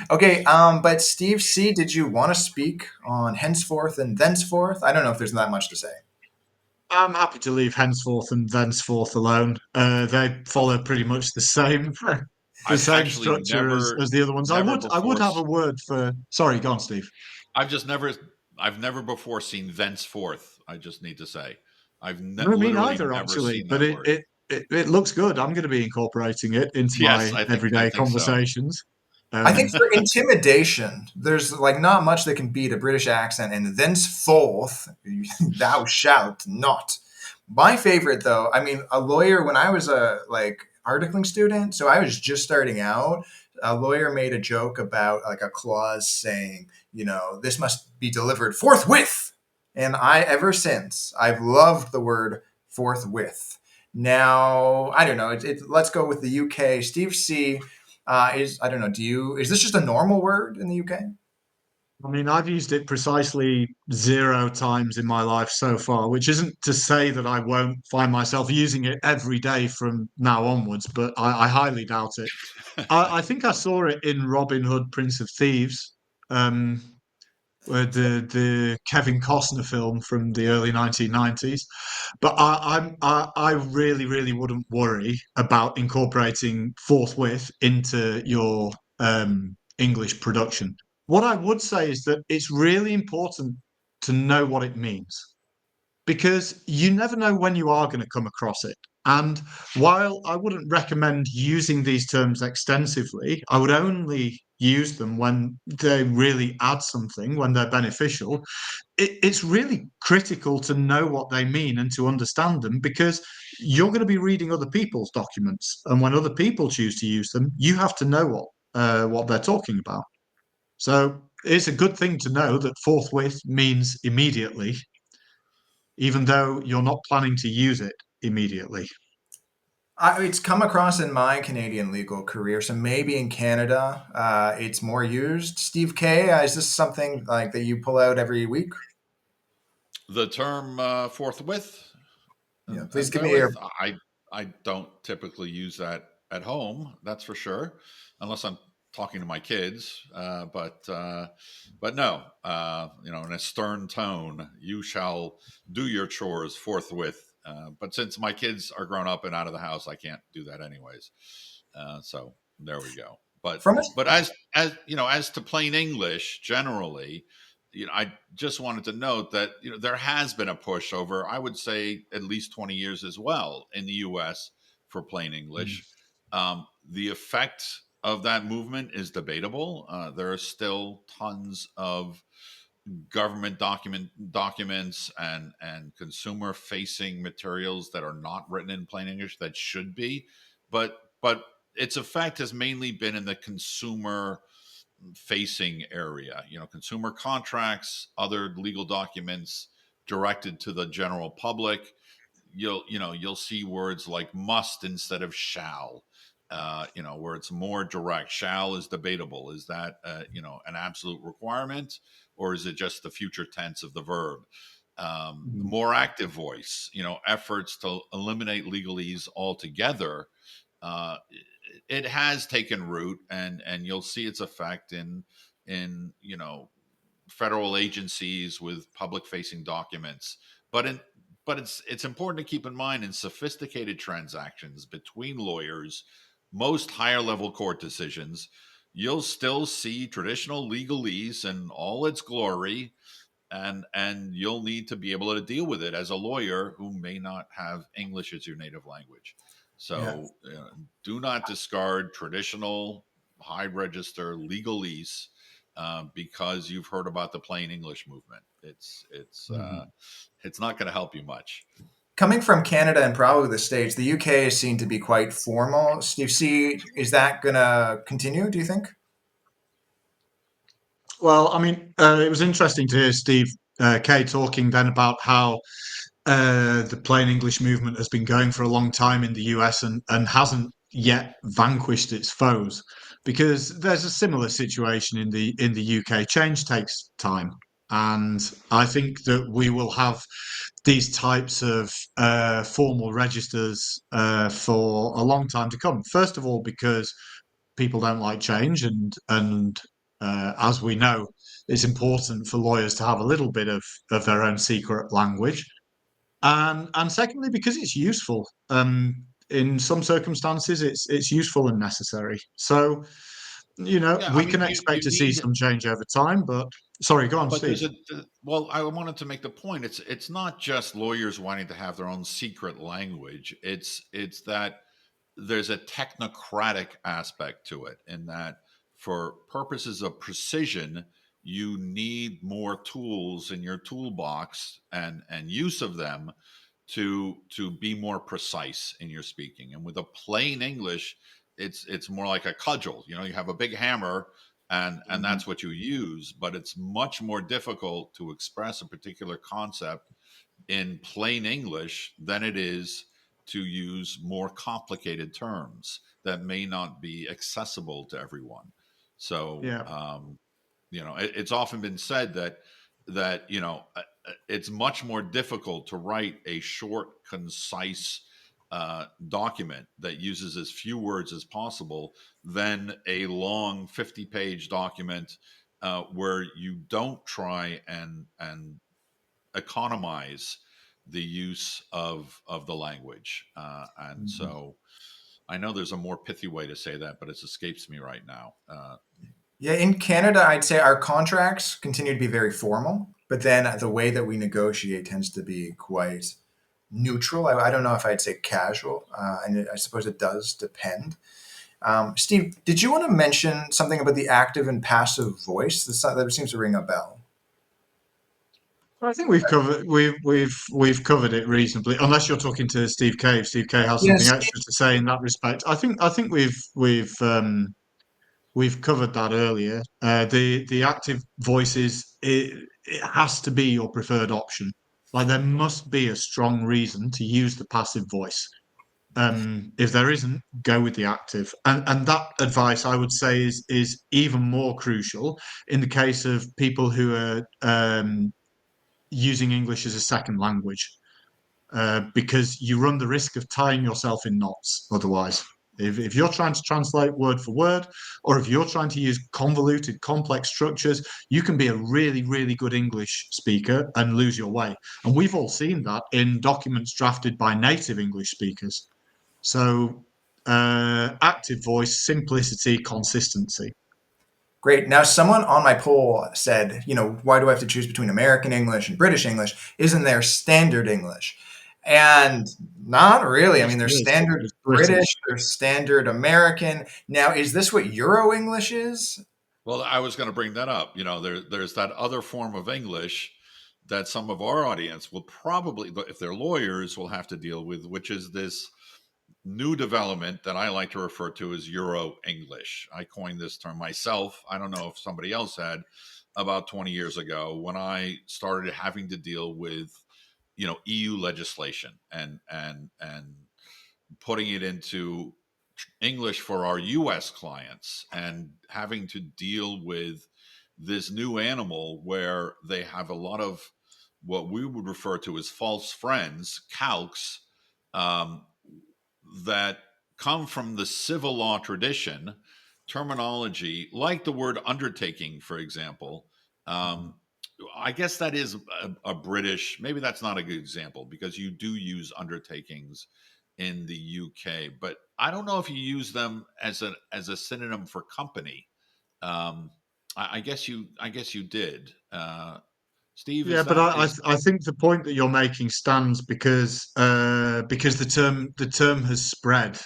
Okay, but Steve C., did you want to speak on henceforth and thenceforth? I don't know if there's that much to say. I'm happy to leave henceforth and thenceforth alone. They Oh, follow pretty much the same the I've same actually structure as the other ones. I never would I would before. have a word for. Sorry, go on, Steve. I've just never, I've never before seen thenceforth. I just need to say, I've No, me literally neither, never actually. seen But that word. it looks good. I'm going to be incorporating it into Yes, my I everyday think so. conversations. I think Um, for intimidation, there's like not much that can beat a British accent, and thenceforth, thou shalt not. My favorite, though, I mean, a lawyer, when I was a like articling student, so I was just starting out, a lawyer made a joke about like a clause saying, this must be delivered forthwith. And ever since, I've loved the word forthwith. Now, I don't know, let's go with the UK. Steve C. I don't know, is this just a normal word in the UK? I mean, I've used it precisely 0 times in my life so far, which isn't to say that I won't find myself using it every day from now onwards, but I highly doubt it. I think I saw it in Robin Hood, Prince of Thieves, um, where the Kevin Costner film from the early 1990s. But I really really wouldn't worry about incorporating forthwith into your English production. What I would say is that it's really important to know what it means because you never know when you are going to come across it. And while I wouldn't recommend using these terms extensively, I would only use them when they really add something, when they're beneficial. It's really critical to know what they mean and to understand them because you're going to be reading other people's documents. And when other people choose to use them, you have to know what they're talking about. So it's a good thing to know that forthwith means immediately, even though you're not planning to use it immediately. It's come across in my Canadian legal career, so maybe in Canada it's more used. Steve K, is this something like that you pull out every week? The term forthwith Yeah, please and give me your. therewith, I don't typically use that at home. That's for sure, unless I'm talking to my kids. But no, in a stern tone, you shall do your chores forthwith. But since my kids are grown up and out of the house, I can't do that anyways. So there we go. But From it. but as as to plain English generally, I just wanted to note that there has been a push over, I would say, at least 20 years as well in the U.S. for plain English. The effect of that movement is debatable. There are still tons of government documents and consumer facing materials that are not written in plain English that should be, but its effect has mainly been in the consumer facing area, consumer contracts, other legal documents directed to the general public. You'll see words like must instead of shall, where it's more direct. Shall is debatable. Is that an absolute requirement, or is it just the future tense of the verb? More active voice, efforts to eliminate legalese altogether. uh, it has taken root, and you'll see its effect in federal agencies with public facing documents. But it's important to keep in mind, in sophisticated transactions between lawyers, most higher level court decisions, you'll still see traditional legalese in all its glory, and you'll need to be able to deal with it as a lawyer who may not have English as your native language. Yeah. So do not discard traditional high register legalese because you've heard about the plain English movement. Mhm. It's not going to help you much. Coming from Canada and probably the States, the UK is seen to be quite formal. Steve C, is that going to continue, do you think? Well, I mean, it was interesting to hear Steve Kay talking then about how the plain English movement has been going for a long time in the US and hasn't yet vanquished its foes, because there's a similar situation in the UK. Change takes time, and I think that we will have these types of formal registers for a long time to come. First of all, because people don't like change, and as we know, it's important for lawyers to have a little bit of their own secret language, and secondly, because it's useful. In some circumstances, it's useful and necessary. So, Yeah, I we mean, can expect you to see need, some change over time. But sorry, go on, but Steve. there's a well, I wanted to make the point. It's not just lawyers wanting to have their own secret language. It's that there's a technocratic aspect to it, in that for purposes of precision, you need more tools in your toolbox and use of them to be more precise in your speaking. And with a plain English, it's more like a cudgel. You know, you have a big hammer and Mhm. that's what you use, but it's much more difficult to express a particular concept in plain English than it is to use more complicated terms that may not be accessible to everyone. So, Yeah. it's often been said that it's much more difficult to write a short, concise document that uses as few words as possible than a long 50-page document where you don't try and economize the use of the language. And Mhm. so I know there's a more pithy way to say that, but it escapes me right now. Yeah, in Canada, I'd say our contracts continue to be very formal, but then the way that we negotiate tends to be quite neutral. I don't know if I'd say casual, I suppose it does depend. Steve, did you want to mention something about the active and passive voice? That seems to ring a bell. I think we've covered it reasonably. Unless you're talking to Steve Kay. If Steve Kay has something Yes. extra to say in that respect, I think we've covered that earlier. The active voices, it has to be your preferred option. Like there must be a strong reason to use the passive voice. If there isn't, go with the active. And that advice I would say is even more crucial in the case of people who are using English as a second language, because you run the risk of tying yourself in knots otherwise. If you're trying to translate word for word, or if you're trying to use convoluted, complex structures, you can be a really, really good English speaker and lose your way. And we've all seen that in documents drafted by native English speakers. So, active voice, simplicity, consistency. Great. Now, someone on my poll said, why do I have to choose between American English and British English? Isn't there standard English? And not really. I Yes, mean, there there's is. standard It's British, British. there's standard American. Now, is this what Euro English is? Well, I was going to bring that up. There's that other form of English that some of our audience will probably, if they're lawyers, will have to deal with, which is this new development that I like to refer to as Euro English. I coined this term myself. I don't know if somebody else had, about 20 years ago, when I started having to deal with, EU legislation and putting it into English for our US clients, and having to deal with this new animal where they have a lot of what we would refer to as false friends, calques, um, that come from the civil law tradition, terminology like the word undertaking, for example. Um, I guess that is a British, maybe that's not a good example because you do use undertakings in the UK, but I don't know if you use them as a synonym for company. Um, I guess you did. Steve, Yeah, is but that I is I think the point that you're making stands because the term has spread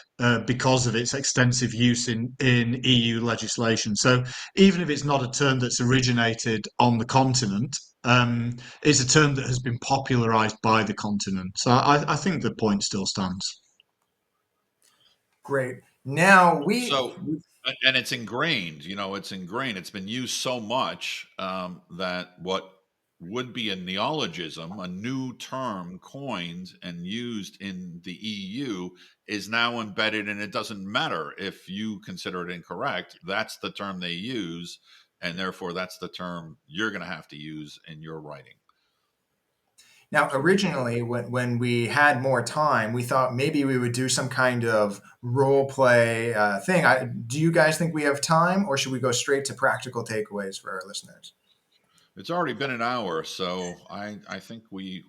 because of its extensive use in EU legislation. So even if it's not a term that's originated on the continent, it's a term that has been popularized by the continent. So I think the point still stands. Great. Now so, and it's ingrained. It's ingrained. It's been used so much that what would be a neologism, a new term coined and used in the EU, is now embedded, and it doesn't matter if you consider it incorrect. That's the term they use, and therefore that's the term you're going to have to use in your writing. Now, originally, when we had more time, we thought maybe we would do some kind of role play thing. Do you guys think we have time, or should we go straight to practical takeaways for our listeners? It's already been an hour, so I think we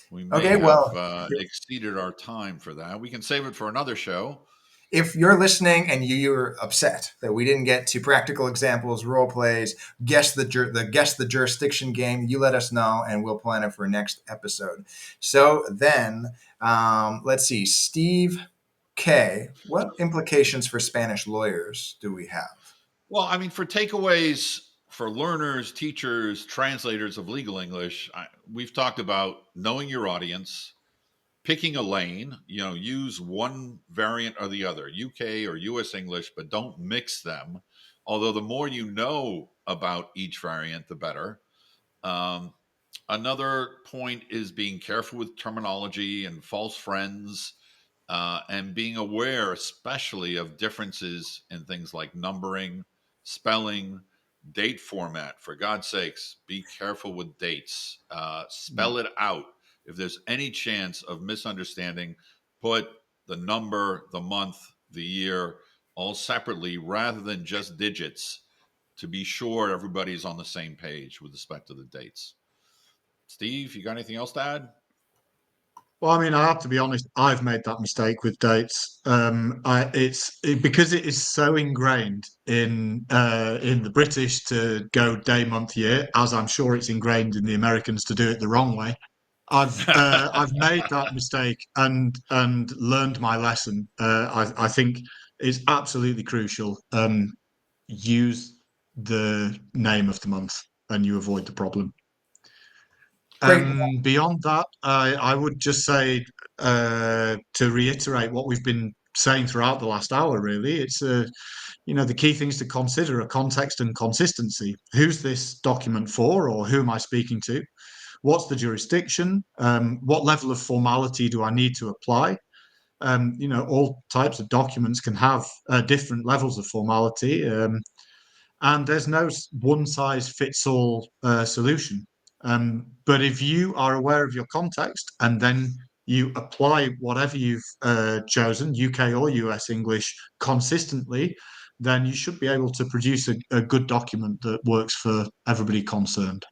may Okay, have well, exceeded our time for that. We can save it for another show. if you're listening and you're upset that we didn't get to practical examples, role plays, guess the jurisdiction game, you let us know and we'll plan it for next episode. So then, let's see, Steve K. What implications for Spanish lawyers do we have? Well, I mean, for takeaways for learners, teachers, translators of legal English, we've talked about knowing your audience, picking a lane, use one variant or the other, UK or US English, but don't mix them. Although the more you know about each variant, the better. Um, Another point is being careful with terminology and false friends, and being aware, especially of differences in things like numbering, spelling, date format. For God's sakes, be careful with dates. Spell it out. If there's any chance of misunderstanding, put the number, the month, the year all separately rather than just digits to be sure everybody's on the same page with respect to the dates. Steve, you got anything else to add? Well, I mean, I have to be honest. I've made that mistake with dates. Because it is so ingrained in the British to go day, month, year, as I'm sure it's ingrained in the Americans to do it the wrong way. I've made that mistake and learned my lesson. I think it's absolutely crucial. Use the name of the month, and you avoid the problem. Great. Beyond that, I would just say to reiterate what we've been saying throughout the last hour. Really, it's the key things to consider are context and consistency. Who's this document for, or who am I speaking to? What's the jurisdiction? What level of formality do I need to apply? All types of documents can have different levels of formality. And there's no one size fits all solution. But if you are aware of your context and then you apply whatever you've chosen, UK or US English, consistently, then you should be able to produce a good document that works for everybody concerned.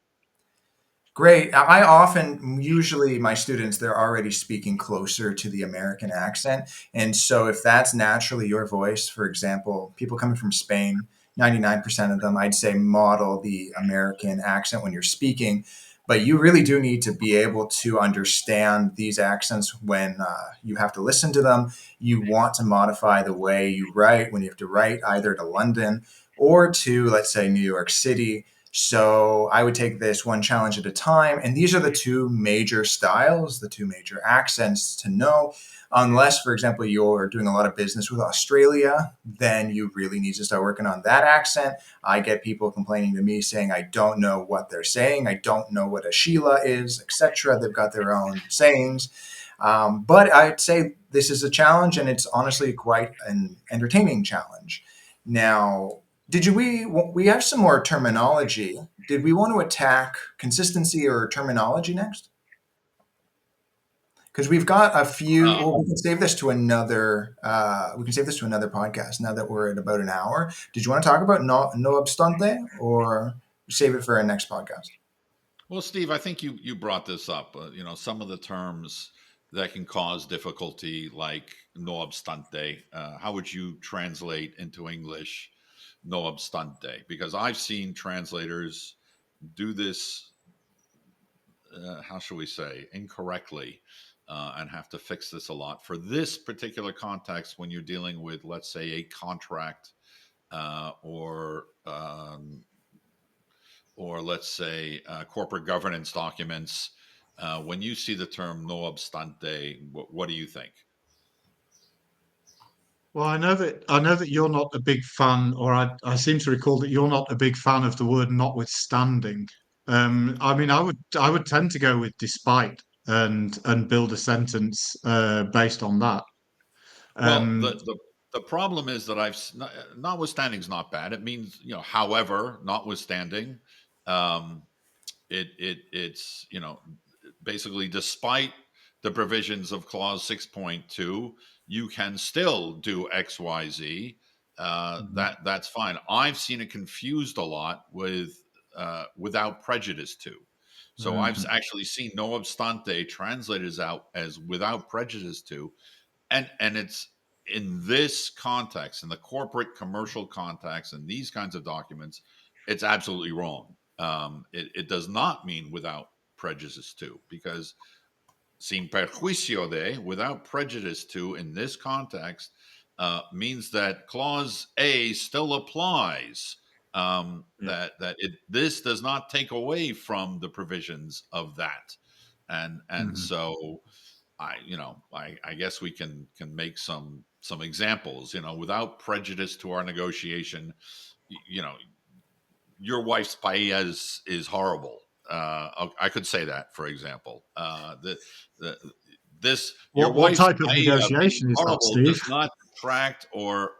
Great. I often, usually my students, they're already speaking closer to the American accent. And so if that's naturally your voice, for example, people coming from Spain, 99% of them, I'd say model the American accent when you're speaking. But you really do need to be able to understand these accents when you have to listen to them. You want to modify the way you write when you have to write either to London or to, let's say, New York City. So I would take this one challenge at a time. And these are the two major styles, the two major accents to know. Unless, for example, you're doing a lot of business with Australia, then you really need to start working on that accent. I get people complaining to me saying, I don't know what they're saying. I don't know what a Sheila is, etc. They've got their own sayings. But I'd say this is a challenge, and it's honestly quite an entertaining challenge. Now, we have some more terminology. Did we want to attack consistency or terminology next? Because we've got a few. Uh, Well, we can save this to another. We can save this to another podcast. Now that we're at about an hour, did you want to talk about no obstante, or save it for our next podcast? well, Steve, I think you brought this up. Some of the terms that can cause difficulty, like no obstante. How would you translate into English no obstante? Because I've seen translators do this, how shall we say, incorrectly, and have to fix this a lot. For this particular context, when you're dealing with, let's say, a contract, or let's say corporate governance documents, when you see the term no obstante, what do you think? Well, I know that you're not a big fan, or I seem to recall that you're not a big fan of the word notwithstanding. I mean, I would tend to go with despite and build a sentence based on that. Well, Um, the problem is that notwithstanding is not bad. It means, however, notwithstanding, um, it's, basically, despite the provisions of clause 6.2, you can still do XYZ. mhm, That's fine. I've seen it confused a lot with without prejudice to. So I've mhm, actually seen no obstante translated as without prejudice to, and it's in this context, in the corporate commercial context, and these kinds of documents, it's absolutely wrong. It does not mean without prejudice to, because sin perjuicio de, without prejudice to, in this context, means that clause A still applies. yeah, This does not take away from the provisions of that, and mhm. so I guess we can make some examples. Without prejudice to our negotiation, you know, your wife's paella is horrible. I could say that, for example. The this Your What wife's type of paella being negotiation is that, horrible Steve? does not detract or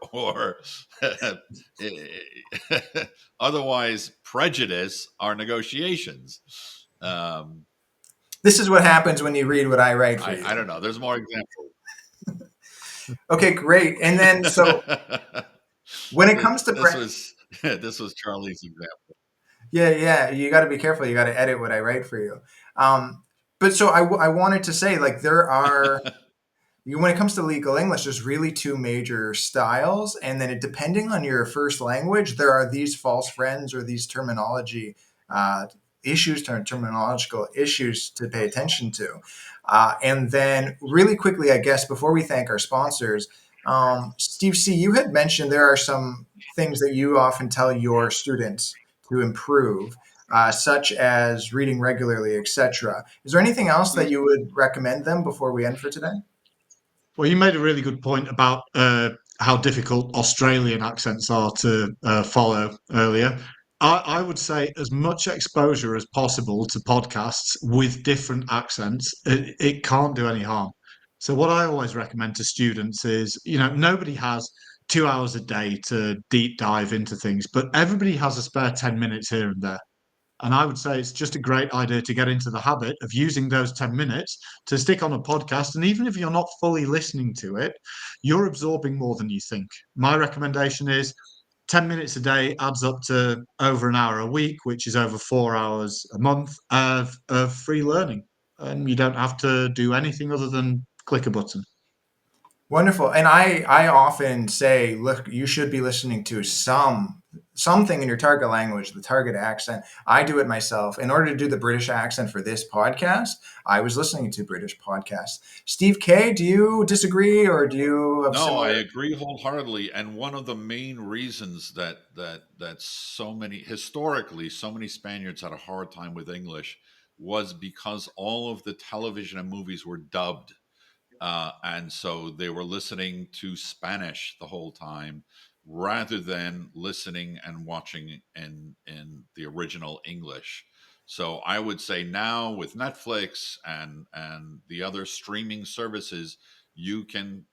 otherwise prejudice our negotiations. Um, This is what happens when you read what I write for I you. don't know. There's more examples. Okay, great. And then, so when it comes to This was this was Charlie's example. yeah, yeah, you got to be careful. You got to edit what I write for you. Um, but so I wanted to say, like, there are when it comes to legal English, there's really two major styles, and then depending on your first language, there are these false friends or these uh, terminological issues to pay attention to. And then, really quickly, I guess before we thank our sponsors, Steve C, you had mentioned there are some things that you often tell your students to improve. Such as reading regularly, etc. Is there anything else that you would recommend them before we end for today? Well, you made a really good point about how difficult Australian accents are to follow earlier. I would say as much exposure as possible to podcasts with different accents, it can't do any harm. So, what I always recommend to students is, nobody has 2 hours a day to deep dive into things, but everybody has a spare 10 minutes here and there. And I would say it's just a great idea to get into the habit of using those 10 minutes to stick on a podcast. And even if you're not fully listening to it, you're absorbing more than you think. My recommendation is 10 minutes a day adds up to over an hour a week, which is over 4 hours a month of free learning. And you don't have to do anything other than click a button. Wonderful. And I often say, look, you should be listening to something in your target language, the target accent. I do it myself. In order to do the British accent for this podcast, I was listening to British podcasts. Steve K, do you disagree or do you have No, I similar? agree wholeheartedly. And one of the main reasons that historically so many Spaniards had a hard time with English was because all of the television and movies were dubbed, and so they were listening to Spanish the whole time rather than listening and watching in the original English. So I would say now, with Netflix and the other streaming services, you can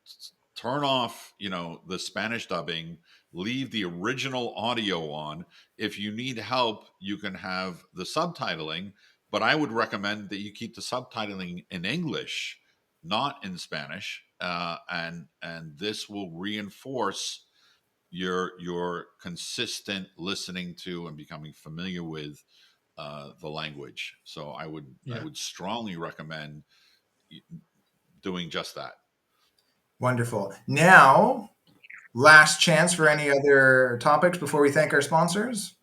turn off, the Spanish dubbing, leave the original audio on. If you need help, you can have the subtitling, but I would recommend that you keep the subtitling in English, not in Spanish, and this will reinforce your consistent listening to and becoming familiar with the language. So I Yeah. would strongly recommend doing just that. Wonderful. Now, last chance for any other topics before we thank our sponsors.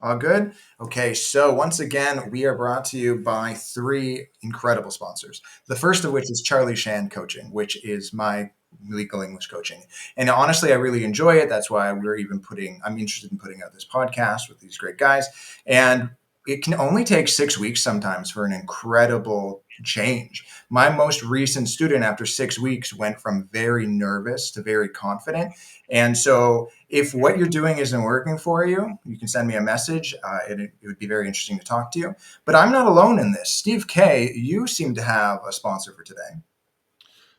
All good? Okay, so once again, we are brought to you by three incredible sponsors. The first of which is Charlie Shan Coaching, which is my legal English coaching. And honestly, I really enjoy it. That's why I'm interested in putting out this podcast with these great guys. And it can only take 6 weeks sometimes for an incredible change. My most recent student, after 6 weeks, went from very nervous to very confident. And so, if what you're doing isn't working for you, you can send me a message. It would be very interesting to talk to you. But I'm not alone in this. Steve K, you seem to have a sponsor for today.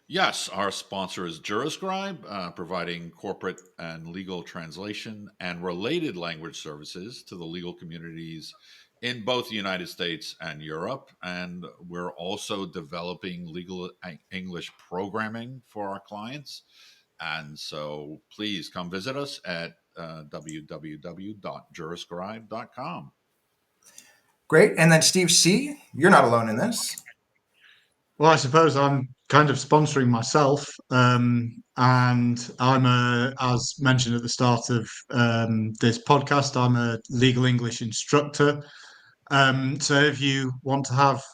Yes, our sponsor is Juriscribe, providing corporate and legal translation and related language services to the legal communities in both the United States and Europe. And we're also developing legal English programming for our clients. And so please come visit us at www.juriscribe.com. Great. And then Steve C, you're not alone in this. Well, I suppose I'm kind of sponsoring myself, and as mentioned at the start of this podcast, I'm a legal English instructor. So if you want to have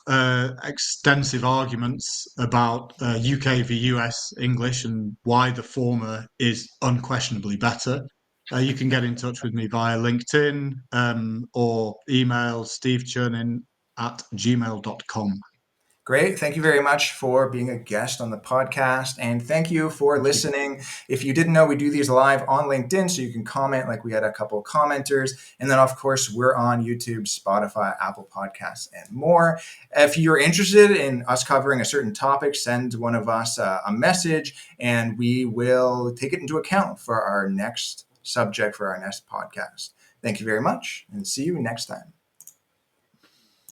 extensive arguments about UK v US English and why the former is unquestionably better, you can get in touch with me via LinkedIn or email stevechurnin@gmail.com. Great. Thank you very much for being a guest on the podcast. And thank you for Thank you. listening. If you didn't know, we do these live on LinkedIn, so you can comment, like we had a couple of commenters. And then, of course, we're on YouTube, Spotify, Apple Podcasts, and more. If you're interested in us covering a certain topic, send one of us a message, and we will take it into account for our next subject for our next podcast. Thank you very much, and see you next time.